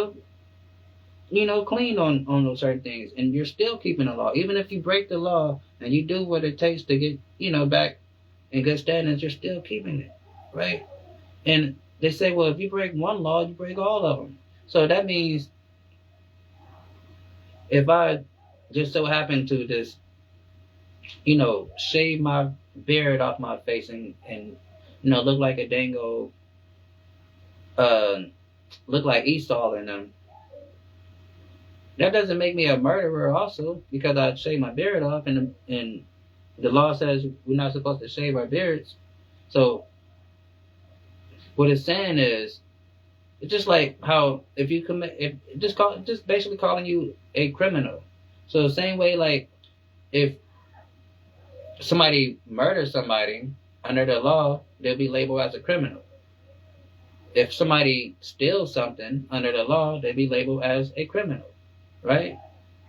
on those certain things, and you're still keeping the law. Even if you break the law and you do what it takes to get, back in good standings, you're still keeping it, right? And they say, well, if you break one law, you break all of them. So that means if I just so happen to just, shave my beard off my face and look like a dango, look like Esau in them, that doesn't make me a murderer also, because I shave my beard off, and the law says we're not supposed to shave our beards. So what it's saying is, it's just like how if you commit, just basically calling you a criminal. So the same way, like if somebody murders somebody under the law, they'll be labeled as a criminal. If somebody steals something under the law, they'll be labeled as a criminal, right?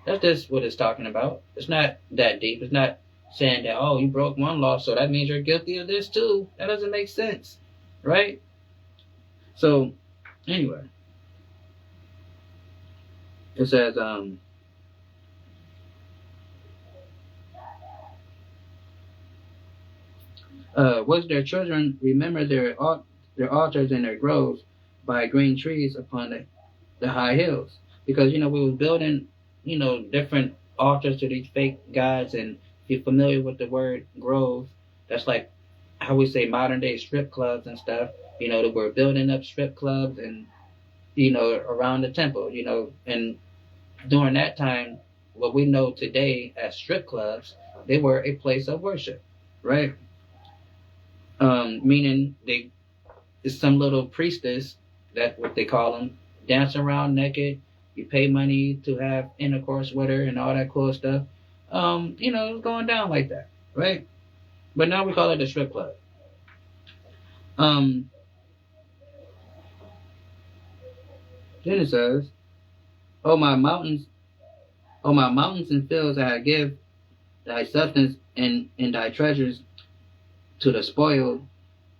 That's just what it's talking about. It's not that deep. It's not saying that, oh, you broke one law, so that means you're guilty of this too. That doesn't make sense, right? So, anyway, it says, was their children remember their altars and their groves by green trees upon the high hills? Because, we was building, different altars to these fake gods. And if you're familiar with the word grove, that's like how we say modern day strip clubs and stuff. That we're building up strip clubs and, around the temple, and during that time, what we know today as strip clubs, they were a place of worship, right? Meaning it's some little priestess, that what they call them, dance around naked. You pay money to have intercourse with her and all that cool stuff. It's going down like that, right? But now we call it a strip club. Then it says, "O my mountains and fields, I give thy substance and thy treasures to the spoiled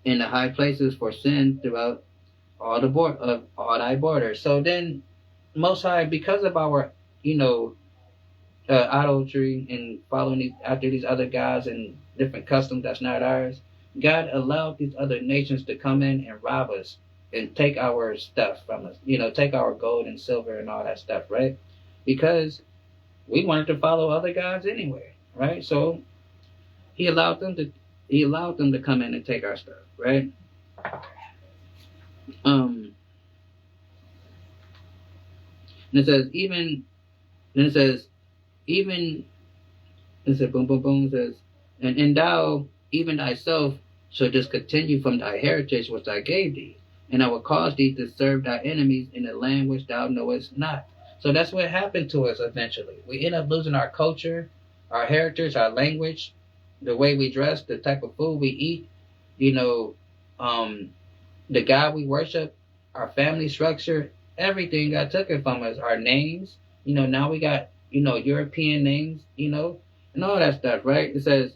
in the high places for sin throughout all thy borders." So then, Most High, because of our, idolatry and following after these other gods and different customs that's not ours, God allowed these other nations to come in and rob us and take our stuff from us, take our gold and silver and all that stuff, right? Because we wanted to follow other gods anyway, right? So he allowed them to come in and take our stuff, right? And it says boom, boom, boom, it says, and thou, even thyself, shall discontinue from thy heritage which I gave thee, and I will cause thee to serve thy enemies in the land which thou knowest not. So that's what happened to us eventually. We end up losing our culture, our heritage, our language, the way we dress, the type of food we eat, the God we worship, our family structure, everything got taken from us. Our names, now we got, European names, and all that stuff, right? It says,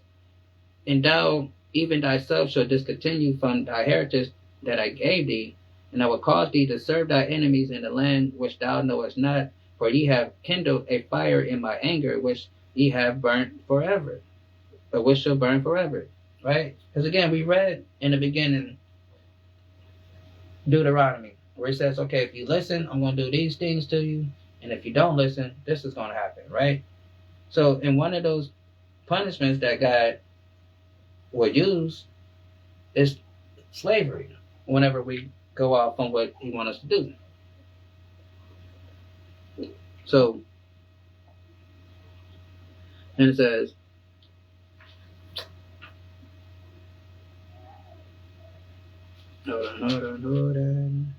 and thou, even thyself, shall discontinue from thy heritage that I gave thee, and I will cause thee to serve thy enemies in the land which thou knowest not, for ye have kindled a fire in my anger, which ye have burnt forever, but which shall burn forever, right? Because again, we read in the beginning Deuteronomy, where it says, okay, if you listen, I'm going to do these things to you, and if you don't listen, this is going to happen, right? So in one of those punishments that God will use is slavery whenever we go off on what he wants us to do. So, and it says, hold on.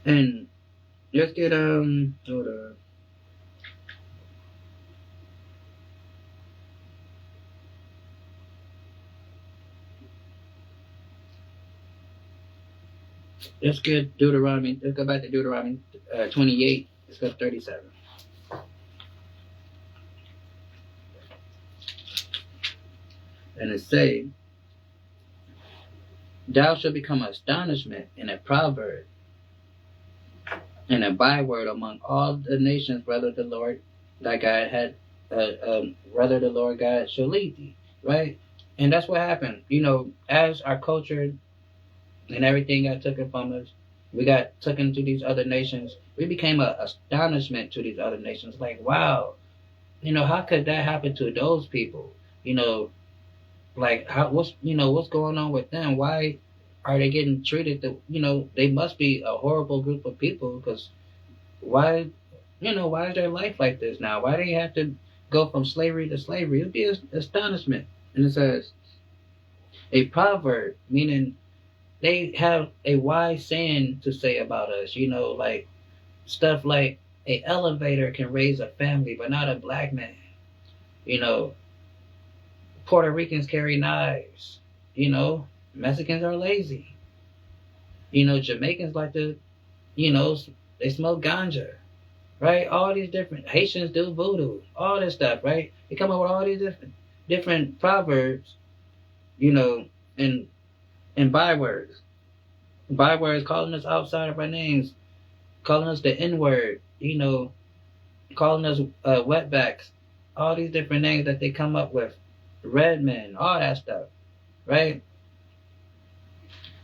And let's get hold on. Let's get Deuteronomy. Let's go back to Deuteronomy 28. Let's go to 37. And it say, "Thou shalt become astonishment and a proverb and a byword among all the nations, whether the Lord thy God had, whether the Lord God shall lead thee." Right, and that's what happened. You know, as our culture and everything got taken from us, we got taken to these other nations. We became an astonishment to these other nations. Like, wow, you know, how could that happen to those people? You know, like what's going on with them? Why are they getting treated? They must be a horrible group of people. Because why is their life like this now? Why do they have to go from slavery to slavery? It'd be an astonishment. And it says a proverb, meaning they have a wise saying to say about us, like stuff like a elevator can raise a family, but not a black man. Puerto Ricans carry knives. Mexicans are lazy. Jamaicans like to, they smoke ganja, right? All these different Haitians do voodoo, all this stuff, right? They come up with all these different proverbs, and bywords. Bywords calling us outside of our names, calling us the N-word, calling us wetbacks, all these different names that they come up with. Red men, all that stuff, right?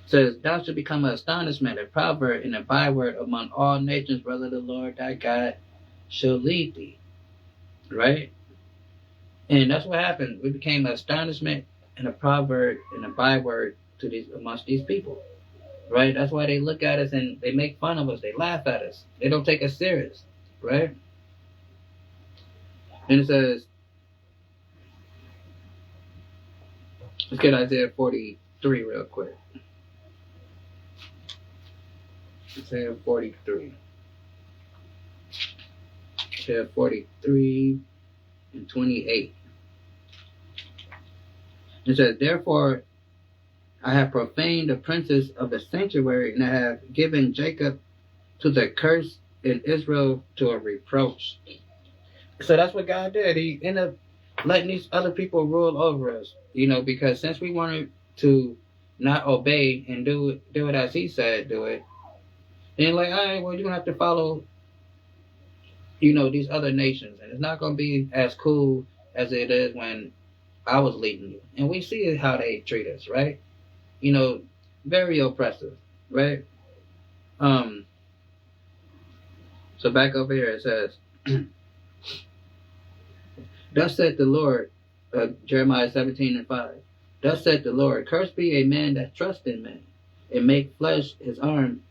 Says, "Thou shalt become an astonishment, a proverb, and a byword among all nations, whether the Lord thy God shall lead thee." Right? And that's what happened. We became an astonishment and a proverb and a byword amongst these people. Right? That's why they look at us and they make fun of us. They laugh at us. They don't take us serious. Right? And it says, let's get Isaiah 43 real quick. Isaiah 43. Isaiah 43 and 28. It says, "Therefore I have profaned the princes of the sanctuary, and I have given Jacob to the curse and Israel to a reproach." So that's what God did. He ended up letting these other people rule over us, because since we wanted to not obey and do it as he said, do it, then like, all right, well, you're going to have to follow, these other nations. And it's not going to be as cool as it is when I was leading you. And we see how they treat us, right? Very oppressive, right? So back over here it says, "Thus said the Lord," Jeremiah 17:5. "Thus said the Lord, cursed be a man that trusts in man, and make flesh his arm,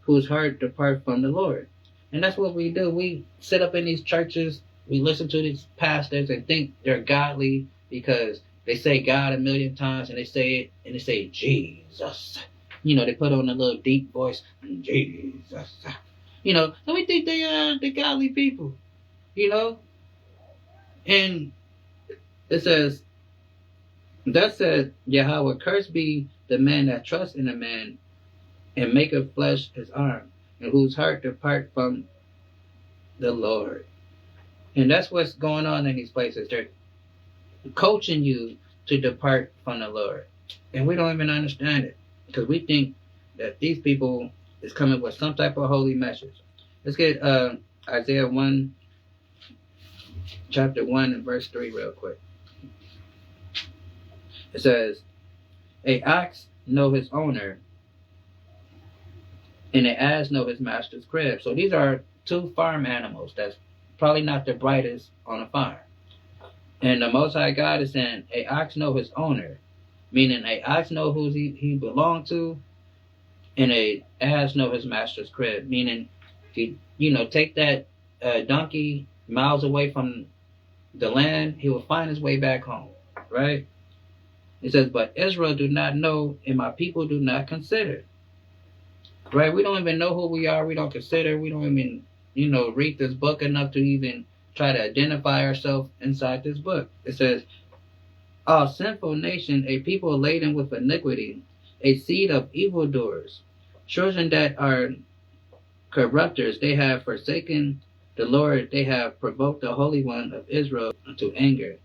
whose heart depart from the Lord." And that's what we do. We sit up in these churches, we listen to these pastors and think they're godly because they say God a million times, and they say it, and they say Jesus. They put on a little deep voice, Jesus. So we think they are the godly people, And it says, "Thus said Yahweh, cursed be the man that trusts in a man, and maketh flesh his arm, and whose heart depart from the Lord." And that's what's going on in these places. They're coaching you to depart from the Lord. And we don't even understand it, because we think that these people is coming with some type of holy message. Let's get Isaiah 1, chapter 1 and verse 3 real quick. It says, a ox know his owner, and an ass know his master's crib. So these are two farm animals that's probably not the brightest on a farm. And the Most High God is saying, a ox know his owner, meaning a ox know who he belonged to, and a ass know his master's crib, meaning if you take that donkey miles away from the land, he will find his way back home, right? It says, but Israel do not know, and my people do not consider. Right? We don't even know who we are. We don't consider. We don't even, read this book enough to even try to identify ourselves inside this book. It says, a sinful nation, a people laden with iniquity, a seed of evildoers, children that are corrupters, they have forsaken the Lord, they have provoked the Holy One of Israel to anger.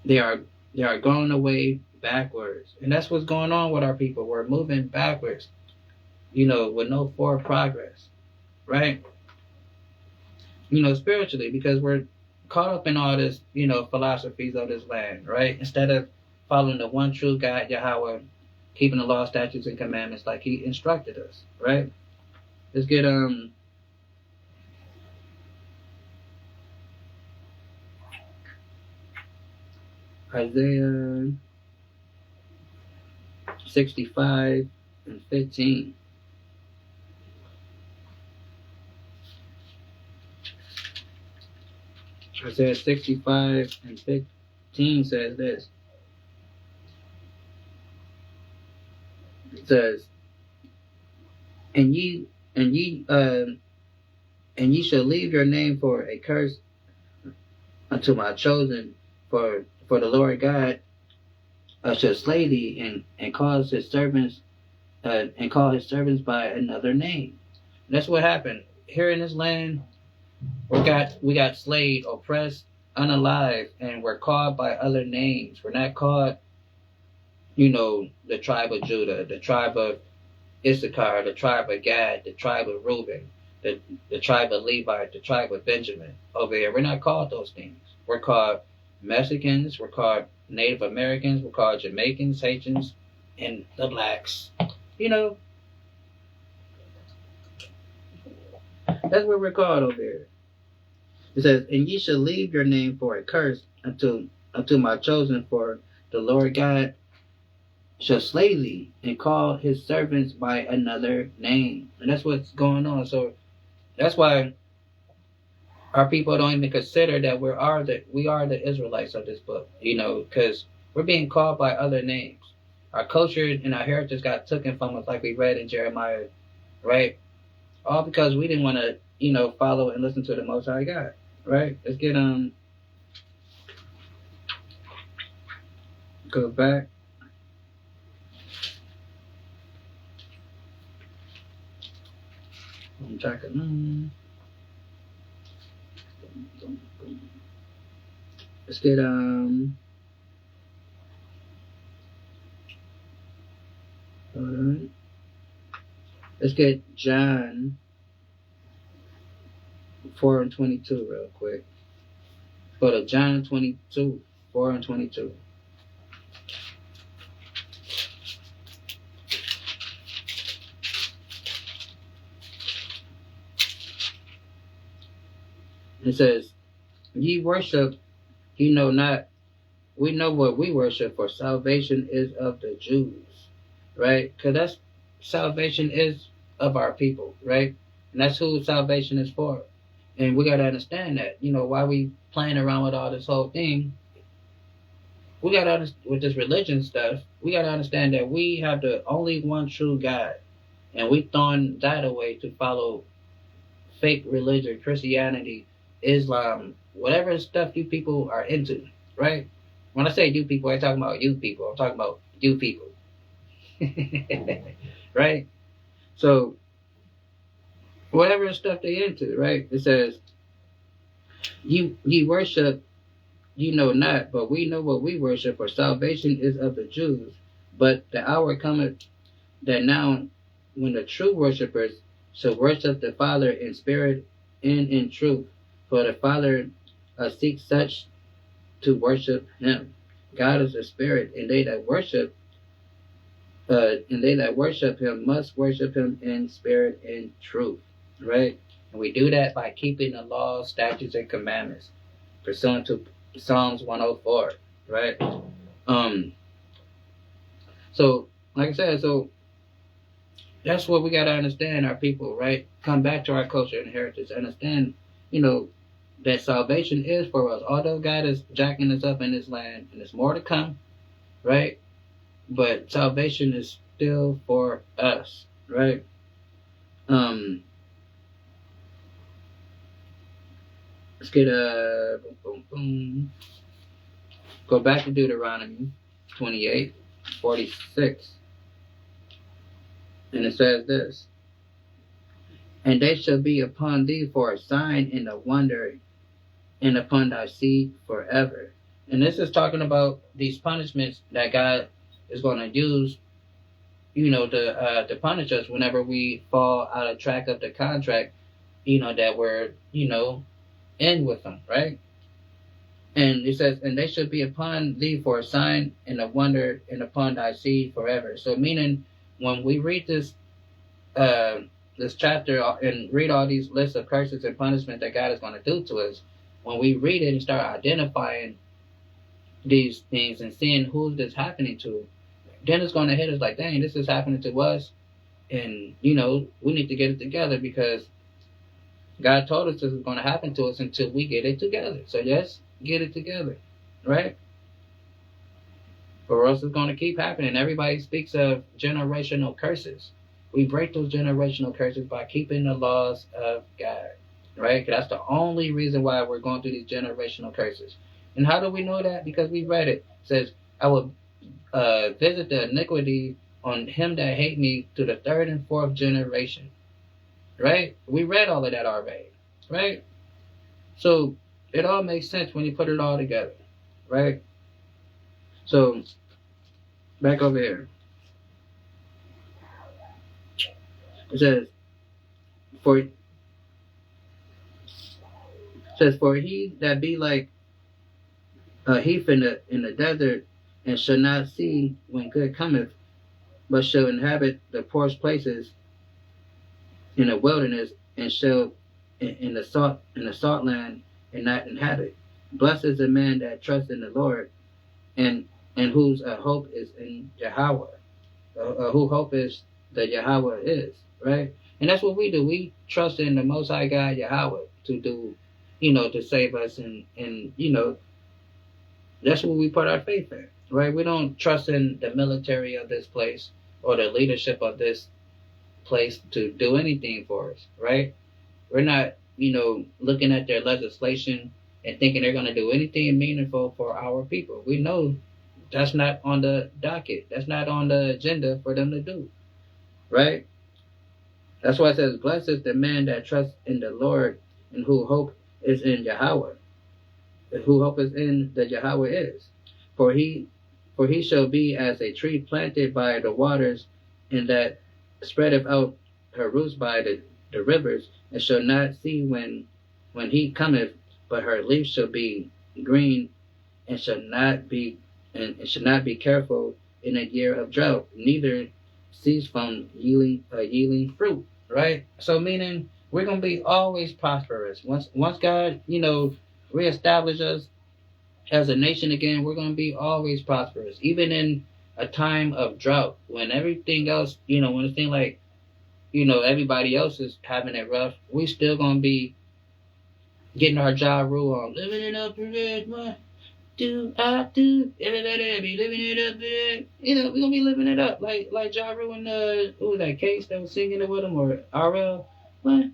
They are going away backwards. And that's what's going on with our people. We're moving backwards, with no forward progress, right? Spiritually, because we're caught up in all this, philosophies of this land, right? Instead of following the one true God, Yahweh, keeping the law, statutes, and commandments like he instructed us, right? Let's get Isaiah 65 and 15. Isaiah 65 and 15 says this. It says, and ye shall leave your name for a curse unto my chosen, for the Lord God shall slay thee and cause his servants and call his servants by another name. That's what happened here in this land. We got slayed, oppressed, unalive, and we're called by other names. We're not called, the tribe of Judah, the tribe of Issachar, the tribe of Gad, the tribe of Reuben, the tribe of Levi, the tribe of Benjamin. Over here, we're not called those things. We're called Mexicans, we're called Native Americans, we're called Jamaicans, Haitians, and the blacks. That's what we're called over here. It says, and ye shall leave your name for a curse unto my chosen, for the Lord God shall slay thee and call his servants by another name. And that's what's going on. So that's why our people don't even consider that we are the Israelites of this book, because we're being called by other names. Our culture and our heritage got taken from us, like we read in Jeremiah, right? All because we didn't want to, follow and listen to the Most High God, right? Let's get go back. I'm checking. Let's get hold on. Let's get John 4 and 22 real quick. Go to John 22, 4 and 22. It says, ye worship, you know not, we know what we worship, for salvation is of the Jews, right? Because that's salvation is of our people, right? And that's who salvation is for. And we got to understand that, why we playing around with all this whole thing. We got to, with this religion stuff, we got to understand that we have the only one true God. And we throwing that away to follow fake religion, Christianity, Islam, whatever stuff you people are into, right? When I say you people, I ain't talking about you people. I'm talking about you people. Right? So, whatever stuff they into, right? It says, ye worship, you know not, but we know what we worship, for salvation is of the Jews. But the hour cometh that now when the true worshipers shall worship the Father in spirit and in truth. For the Father seeks such to worship him. God is a spirit, and they that worship him must worship him in spirit and truth. Right? And we do that by keeping the laws, statutes, and commandments, pursuant to Psalms 104. Right? So like I said, so that's what we gotta understand, our people, right? Come back to our culture and heritage. Understand, that salvation is for us. Although God is jacking us up in this land, and there's more to come, right? But salvation is still for us, right? Let's get go back to Deuteronomy 28:46, and it says this: "And they shall be upon thee for a sign and a wonder, and upon thy seed forever." And this is talking about these punishments that God is going to use, to punish us whenever we fall out of track of the contract, that we're, in with them, right? And it says, "And they shall be upon thee for a sign and a wonder, and upon thy seed forever." So, meaning, when we read this chapter and read all these lists of curses and punishment that God is going to do to us, when we read it and start identifying these things and seeing who this happening to, then it's going to hit us like, dang, this is happening to us, and we need to get it together, because God told us this is going to happen to us until we get it together. So yes, get it together, right? Or else it's going to keep happening. Everybody speaks of generational curses. We break those generational curses by keeping the laws of God, right? That's the only reason why we're going through these generational curses. And how do we know that? Because we read it. It says, "I will visit the iniquity on him that hate me to the third and fourth generation." Right? We read all of that already, right? So it all makes sense when you put it all together, right? So back over here. It says, for he that be like a heath in the desert, and shall not see when good cometh, but shall inhabit the poorest places in the wilderness, and shall in the salt land, and not inhabit. Blessed is the man that trusts in the Lord, and whose hope is in Yahweh. Who hope is that Yahweh is, right? And that's what we do. We trust in the Most High God Yahweh to do, to save us, and that's what we put our faith in, right? We don't trust in the military of this place or the leadership of this place to do anything for us, right? We're not, looking at their legislation and thinking they're going to do anything meaningful for our people. We know that's not on the docket. That's not on the agenda for them to do, right? That's why it says, "Blessed is the man that trusts in the Lord, and who hope is in Yahweh." Who hope is in the Yahweh is. For he shall be as a tree planted by the waters, and that spreadeth out her roots by the rivers, and shall not see when he cometh, but her leaves shall be green, and shall not be careful in a year of drought, neither cease from yielding fruit. Right? So meaning we're gonna be always prosperous. Once God, reestablish us as a nation again, we're gonna be always prosperous. Even in a time of drought, when everything else, when it seems like, everybody else is having it rough, we still gonna be getting our Ja Rule on, living it up, man. Do I do? Be living it up, man. We're gonna be living it up, like Ja Rule and who was that Case that was singing it with him, or RL. What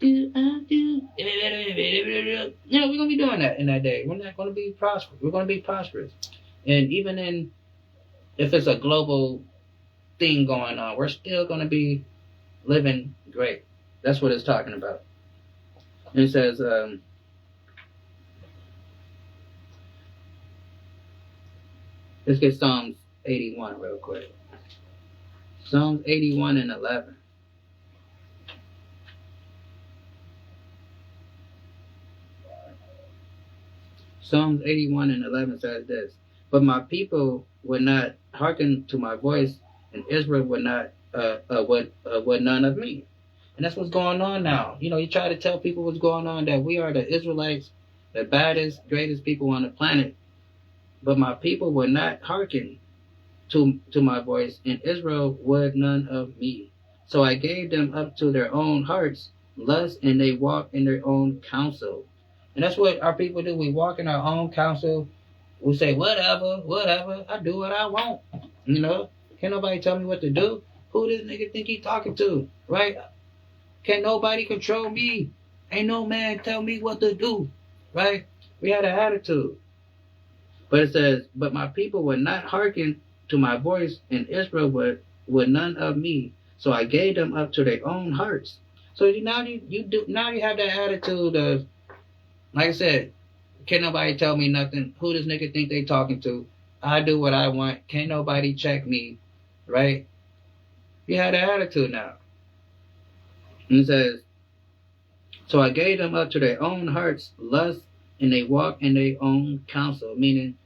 do I do? We're gonna be doing that in that day. We're not gonna be prosperous. We're gonna be prosperous, and even if it's a global thing going on, we're still gonna be living great. That's what it's talking about. And it says, let's get Psalms 81 real quick. Psalms 81 and 11. Psalms 81 and 11 says this: but my people would not hearken to my voice, and Israel would none of me. And that's what's going on now. You try to tell people what's going on, that we are the Israelites, the baddest, greatest people on the planet. But my people would not hearken to my voice, and Israel would none of me. So I gave them up to their own hearts, lust, and they walk in their own counsel. And that's what our people do. We walk in our own counsel. We say, whatever, I do what I want. Can't nobody tell me what to do. Who this nigga think he talking to, right? Can't nobody control me. Ain't no man tell me what to do, right? We had an attitude. But it says, but my people would not hearken to my voice, and Israel would none of me. So I gave them up to their own hearts. So now you have that attitude of, like I said, can't nobody tell me nothing. Who does nigga think they talking to? I do what I want. Can't nobody check me, right? You have that attitude now. And it says, so I gave them up to their own hearts, lust, and they walk in their own counsel. Meaning,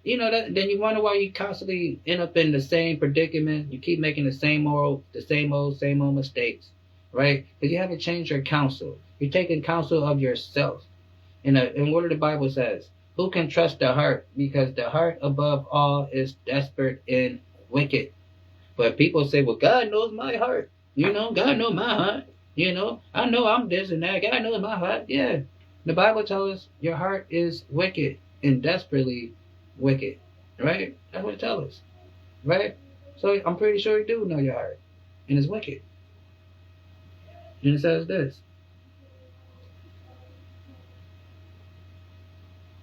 then you wonder why you constantly end up in the same predicament. You keep making the same old mistakes, right? Because you haven't changed your counsel. You're taking counsel of yourself. And what the Bible says, who can trust the heart? Because the heart above all is desperate and wicked. But people say, well, God knows my heart. God knows my heart. I know I'm this and that. God knows my heart. Yeah. The Bible tells us your heart is wicked and desperately wicked. Right? That's what it tells us. Right? So I'm pretty sure you do know your heart. And it's wicked. And it says this.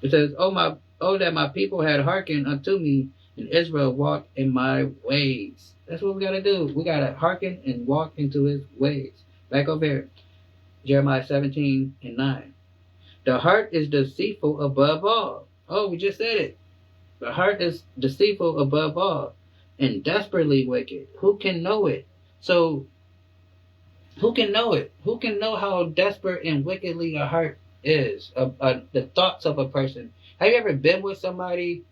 It says, oh, that my people had hearkened unto me, and Israel walked in my ways. That's what we got to do. We got to hearken and walk into his ways. Back over here, Jeremiah 17:9. The heart is deceitful above all. Oh, we just said it. The heart is deceitful above all and desperately wicked. Who can know it? So, who can know it? Who can know how desperate and wickedly a heart is? The thoughts of a person. Have you ever been with somebody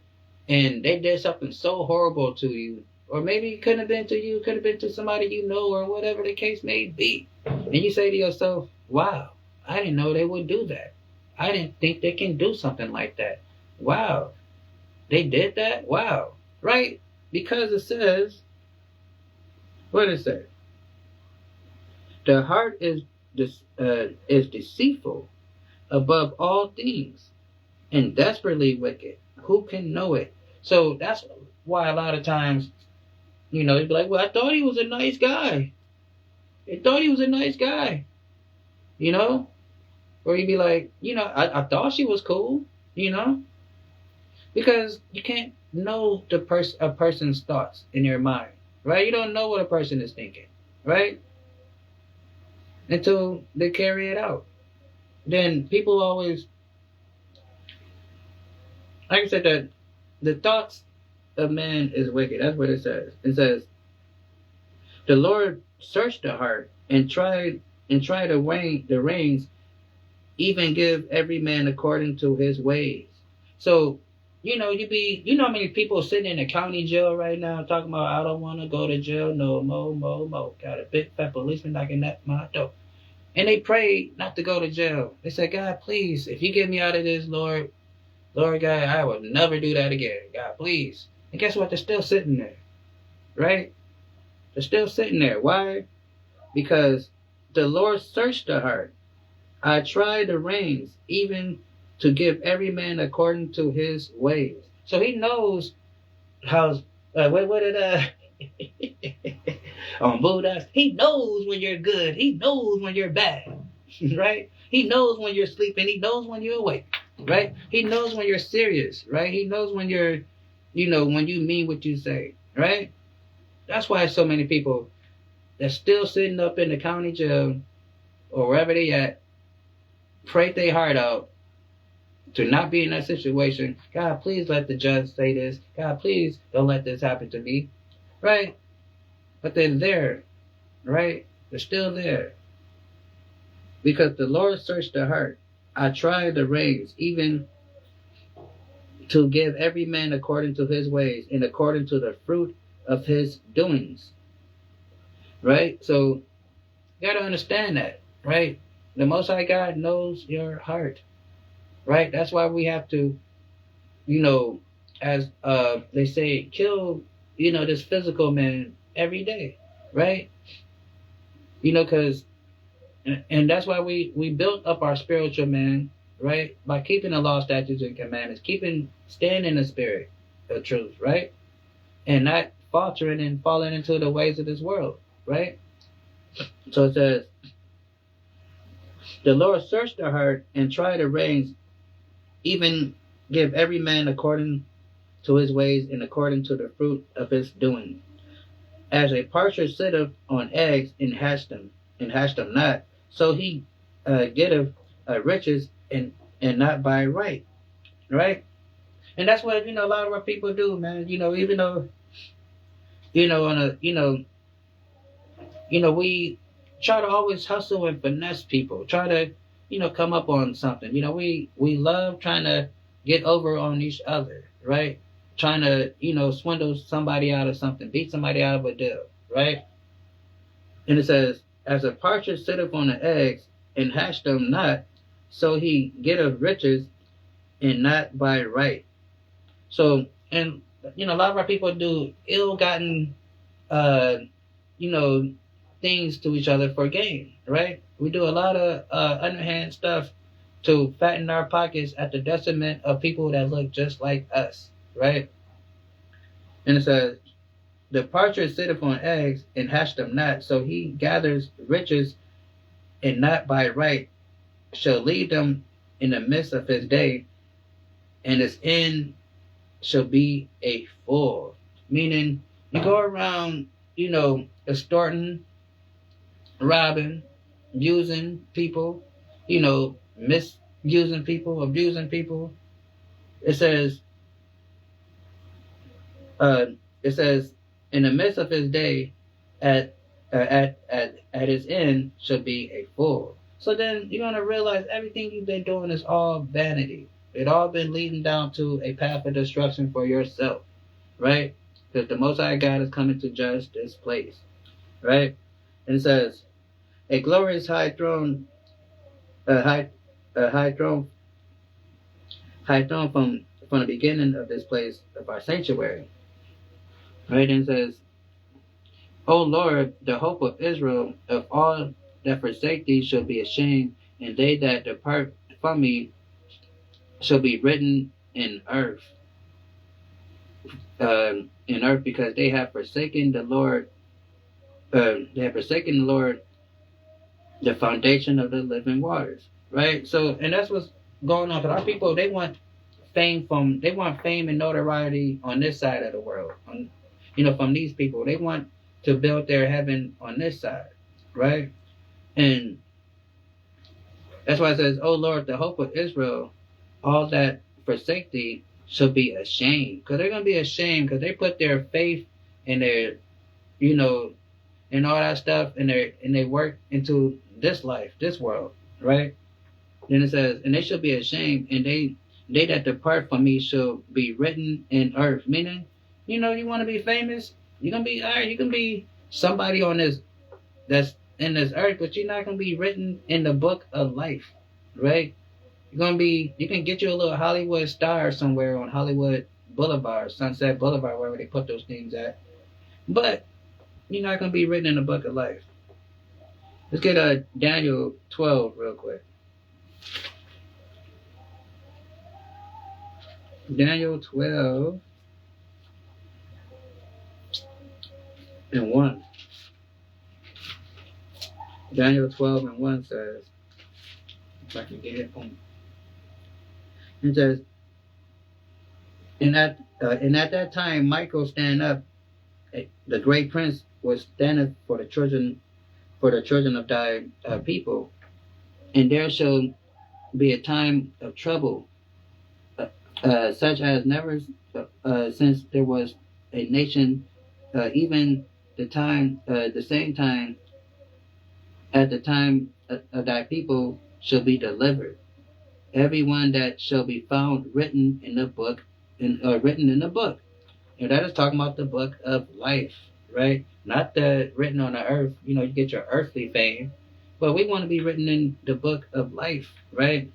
and they did something so horrible to you? Or maybe it couldn't have been to you, it could have been to somebody you know, or whatever the case may be. And you say to yourself, wow, I didn't know they would do that. I didn't think they can do something like that. Wow, they did that? Wow. Right? Because it says, what does it say? The heart is deceitful above all things and desperately wicked. Who can know it? So that's why a lot of times, you'd be like, well, I thought he was a nice guy. I thought he was a nice guy. Or you'd be like, I thought she was cool, Because you can't know a person's thoughts in your mind, right? You don't know what a person is thinking, right? Until they carry it out. Then people always, like I said, that the thoughts of man is wicked. That's what it says. It says, the Lord searched the heart and tried to weigh the reins, even give every man according to his ways. So, how many people sitting in the county jail right now talking about, I don't want to go to jail no more. Got a big fat policeman knocking at my door. And they prayed not to go to jail. They said, God, please, if you get me out of this, Lord God, I will never do that again. God, please. And guess what? They're still sitting there. Right? They're still sitting there. Why? Because the Lord searched the heart. I tried the reins, even to give every man according to his ways. So he knows how, what did on Buddha, he knows when you're good. He knows when you're bad. Right? He knows when you're sleeping. He knows when you're awake. Right? He knows when you're serious. Right? He knows when you're, when you mean what you say. Right? That's why so many people that's still sitting up in the county jail or wherever they at, pray their heart out to not be in that situation. God, please let the judge say this. God, please don't let this happen to me. Right? But they're there. Right? They're still there. Because the Lord searched the heart. I tried the reins, even to give every man according to his ways and according to the fruit of his doings. Right? So you gotta understand that, right? The Most High God knows your heart, right? That's why we have to, as they say, kill, this physical man every day, right? Because, and that's why we built up our spiritual man, right? By keeping the law, statutes, and commandments, staying in the spirit of truth, right? And not faltering and falling into the ways of this world, right? So it says, the Lord searched the heart and tried the reins, even give every man according to his ways and according to the fruit of his doing. As a partridge sitteth on eggs and hatch them not, so he getteth riches and not by right, right? And that's what a lot of our people do, man. Even though on a we try to always hustle and finesse people, try to come up on something. We love trying to get over on each other, right? Trying to swindle somebody out of something, beat somebody out of a deal, right? And it says, as a partridge sitteth on the eggs and hatch them not, so he getteth riches and not by right. So, and a lot of our people do ill-gotten things to each other for gain, right? We do a lot of underhand stuff to fatten our pockets at the detriment of people that look just like us, right? And it says, the partridge sitteth on eggs and hatch them not, so he gathers riches and not by right, shall lead them in the midst of his day, and his end shall be a fool. Meaning, you go around, extorting, robbing, using people, misusing people, abusing people. It says, in the midst of his day, at his end shall be a fool. So then you're gonna realize everything you've been doing is all vanity. It all been leading down to a path of destruction for yourself, right? Because the Most High God is coming to judge this place, right? And it says, a glorious high throne from the beginning of this place of our sanctuary, right? And it says, O Lord, the hope of Israel, of all that forsake thee shall be ashamed, and they that depart from me shall be written in earth. Because they have forsaken the Lord. They have forsaken the Lord, the foundation of the living waters. Right. So, and that's what's going on. Because our people, they want fame and notoriety on this side of the world. From these people, they want to build their heaven on this side, right? And that's why it says, "O Lord, the hope of Israel, all that forsake thee shall be ashamed." Because they're gonna be ashamed because they put their faith and their, and all that stuff, and they work into this life, this world, right? Then it says, and they shall be ashamed, and they that depart from me shall be written in earth. Meaning, you want to be famous, you're gonna be all right. You can be somebody on this that's in this earth, but you're not gonna be written in the book of life, right? You can get you a little Hollywood star somewhere on Hollywood Boulevard, Sunset Boulevard, wherever they put those things at, but you're not gonna be written in the book of life. Let's get Daniel 12 real quick. Daniel 12 and 1. Daniel 12 and 1 says, if I can get it, boom. It says, and at that time Michael stand up, the great prince was standing for the children of thy people, and there shall be a time of trouble, such as never since there was a nation, even the same time at the time of thy people shall be delivered, every one that shall be found written in the book written in the book. And that is talking about the book of life, right? Not the written on the earth. You get your earthly fame, but we want to be written in the book of life, right?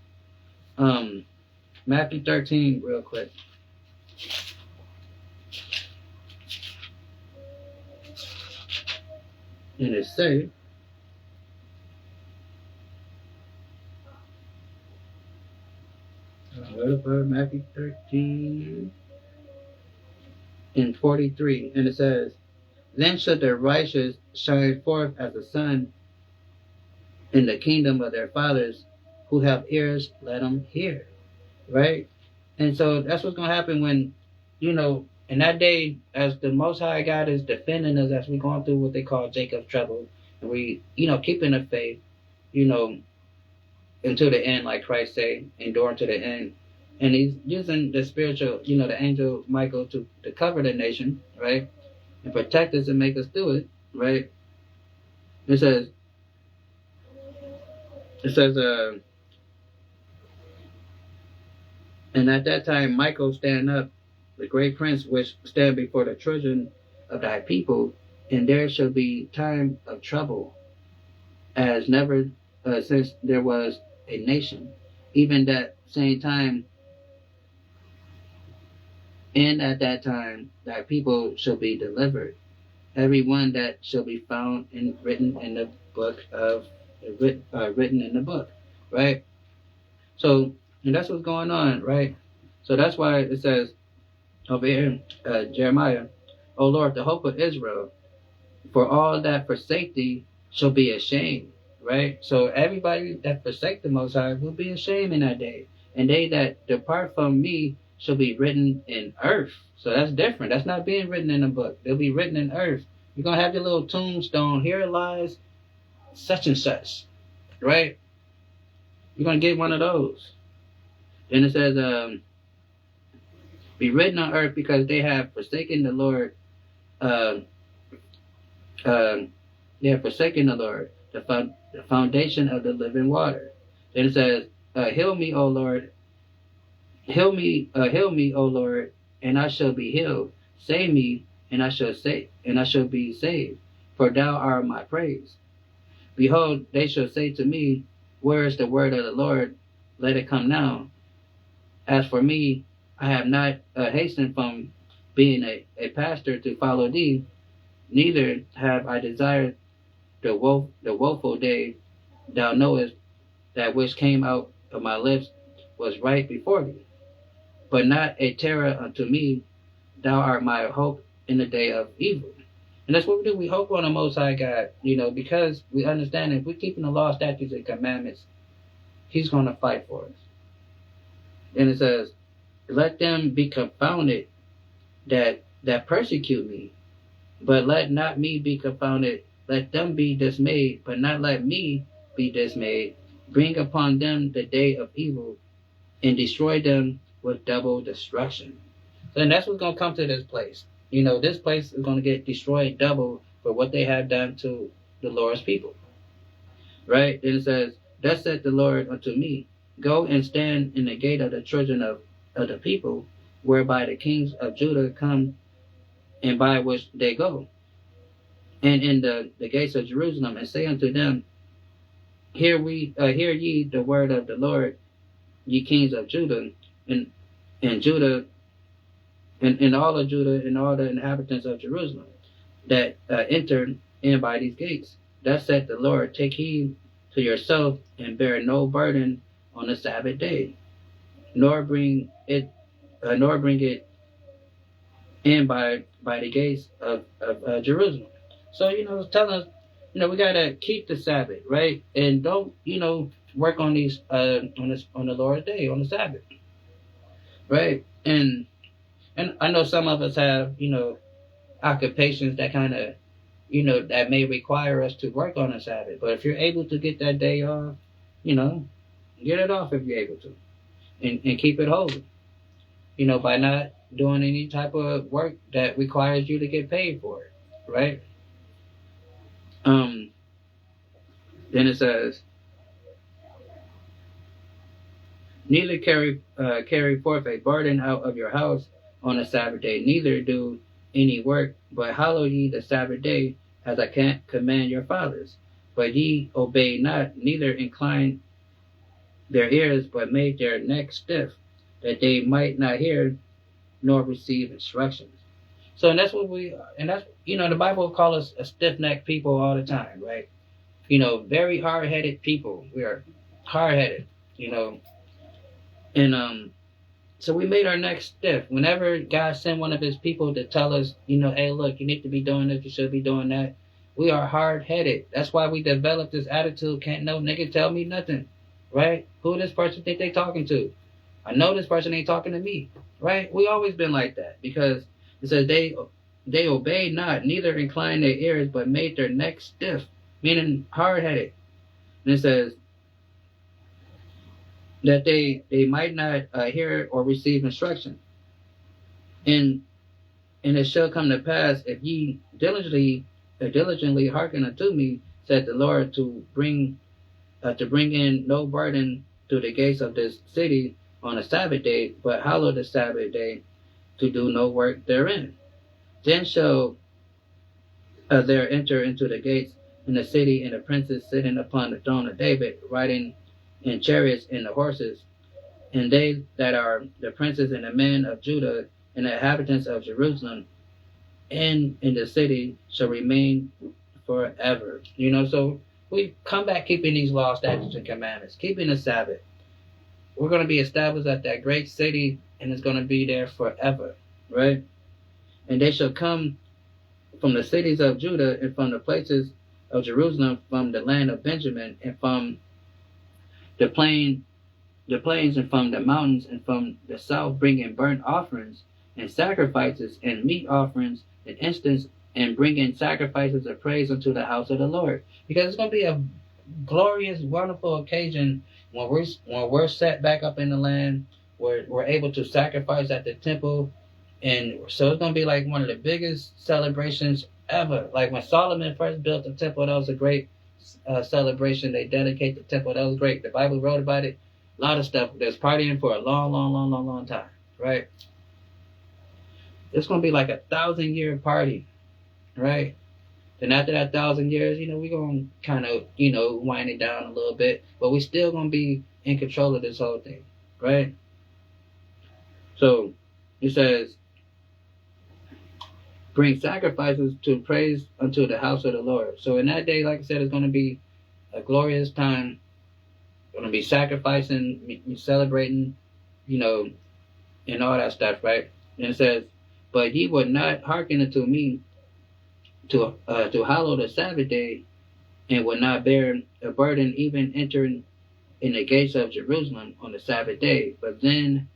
Matthew 13, real quick. And it says, Matthew 13 and 43, and it says, then should the righteous shine forth as the sun in the kingdom of their fathers. Who have ears, let them hear. Right? And so that's what's going to happen when, in that day, as the Most High God is defending us, as we're going through what they call Jacob's trouble, and we, keeping the faith, until the end, like Christ said, enduring to the end. And he's using the spiritual, the angel Michael to cover the nation, right? And protect us and make us do it, right? It says, and at that time Michael stand up, the great prince, which stand before the children of thy people, and there shall be time of trouble, as never since there was a nation, even that same time. And at that time thy people shall be delivered, every one that shall be found and written in the book written in the book, right? So, and that's what's going on, right? So that's why it says over here, Jeremiah, O Lord, the hope of Israel, for all that forsake thee shall be ashamed, right? So everybody that forsake the Most High will be ashamed in that day, and they that depart from me shall be written in earth. So that's different. That's not being written in a book. They'll be written in earth. You're going to have your little tombstone. Here lies such and such, right? You're going to get one of those. Then it says, be written on earth because they have forsaken the Lord. They have forsaken the Lord, the foundation of the living water. Then it says, heal me, O Lord. Heal me, O Lord, and I shall be healed. Save me, and I shall be saved. For thou art my praise. Behold, they shall say to me, where is the word of the Lord? Let it come now. As for me, I have not hastened from being a pastor to follow thee, neither have I desired the woeful day. Thou knowest that which came out of my lips was right before thee, but not a terror unto me. Thou art my hope in the day of evil. And that's what we do. We hope on the Most High God, because we understand if we're keeping the law, statutes, and commandments, he's going to fight for us. And it says, let them be confounded that persecute me, but let not me be confounded. Let them be dismayed, but not let me be dismayed. Bring upon them the day of evil, and destroy them with double destruction. So and that's what's going to come to this place. This place is going to get destroyed double for what they have done to the Lord's people. Right? Then it says, thus said the Lord unto me, go and stand in the gate of the children of the people, whereby the kings of Judah come, and by which they go. And in the gates of Jerusalem, and say unto them, hear ye the word of the Lord, ye kings of Judah, and Judah, and all of Judah, and all the inhabitants of Jerusalem, that enter in by these gates. Thus said the Lord, take heed to yourself, and bear no burden on the Sabbath day, nor bring it in by the gates of Jerusalem. So it's telling us, we gotta keep the Sabbath, right? And don't work on these on the Lord's day, on the Sabbath, right? And I know some of us have occupations that kind of that may require us to work on the Sabbath. But if you're able to get that day off, get it off if you're able to, and keep it holy. By not doing any type of work that requires you to get paid for it, right? Then it says, Neither carry forth a burden out of your house on the Sabbath day, neither do any work, but hallow ye the Sabbath day, as I can't command your fathers. But ye obeyed not, neither inclined their ears, but made their necks stiff, that they might not hear nor receive instructions. So and that's what we and that's the Bible calls us a stiff necked people all the time, right? Very hard headed people. We are hard headed, and so we made our necks stiff. Whenever God sent one of his people to tell us, hey, look, you need to be doing this, you should be doing that, we are hard headed. That's why we developed this attitude, can't no nigga tell me nothing, right? Who this person think they talking to? I know this person ain't talking to me, right? We always been like that, because it says they obeyed not, neither inclined their ears, but made their necks stiff, meaning hard headed. And it says that they might not hear or receive instruction. And it shall come to pass, if ye diligently hearken unto me, said the Lord, to bring in no burden to the gates of this city on a Sabbath day, but hallow the Sabbath day, to do no work therein. Then shall there enter into the gates in the city, and the princes sitting upon the throne of David, riding in chariots and the horses, and they that are the princes and the men of Judah and the inhabitants of Jerusalem, and in the city shall remain forever. So we come back keeping these laws, statutes, and commandments, keeping the Sabbath. We're going to be established at that great city, and it's going to be there forever, right? And they shall come from the cities of Judah and from the places of Jerusalem, from the land of Benjamin, and from the plains, and from the mountains, and from the south, bringing burnt offerings and sacrifices and meat offerings and incense, and bringing sacrifices of praise unto the house of the Lord. Because it's going to be a glorious, wonderful occasion when we're set back up in the land, where we're able to sacrifice at the temple. And so it's going to be like one of the biggest celebrations ever. Like when Solomon first built the temple, that was a great celebration. They dedicate the temple. That was great. The Bible wrote about it. A lot of stuff. There's partying for a long time, right? It's going to be like 1,000-year party, right? Then after that 1,000 years, we're going to kind of, wind it down a little bit. But we still going to be in control of this whole thing, right? So it says, bring sacrifices to praise unto the house of the Lord. So in that day, like I said, it's going to be a glorious time. We're going to be sacrificing, celebrating, and all that stuff, right? And it says, but ye would not hearken unto me to hallow the Sabbath day, and would not bear a burden, even entering in the gates of Jerusalem on the Sabbath day. But then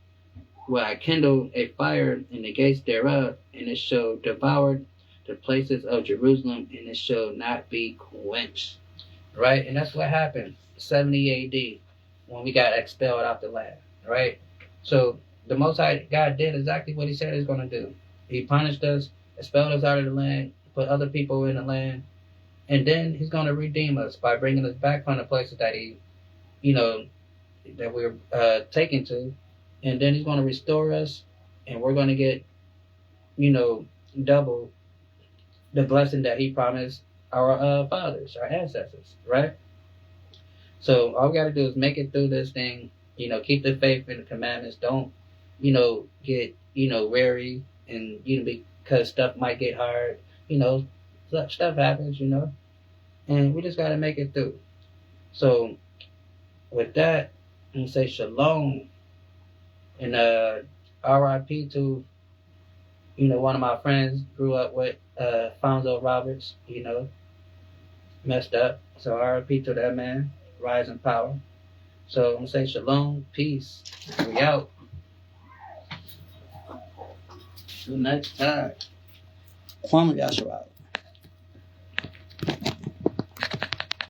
will I kindle a fire in the gates thereof, and it shall devour the places of Jerusalem, and it shall not be quenched. Right? And that's what happened 70 AD when we got expelled out the land. Right? So the Most High God did exactly what he said he was going to do. He punished us, expelled us out of the land, put other people in the land, and then he's going to redeem us by bringing us back from the places that he, that we're taken to. And then he's going to restore us, and we're going to get, double the blessing that he promised our fathers, our ancestors, right? So all we got to do is make it through this thing, keep the faith in the commandments. Don't, get, weary, and, because stuff might get hard, stuff happens, and we just got to make it through. So with that, I'm going to say shalom. And RIP to, one of my friends grew up with, Fonzo Roberts, messed up. So RIP to that man, rise in power. So I'm going to say shalom, peace, we out. Till next time. Kwame Yashua.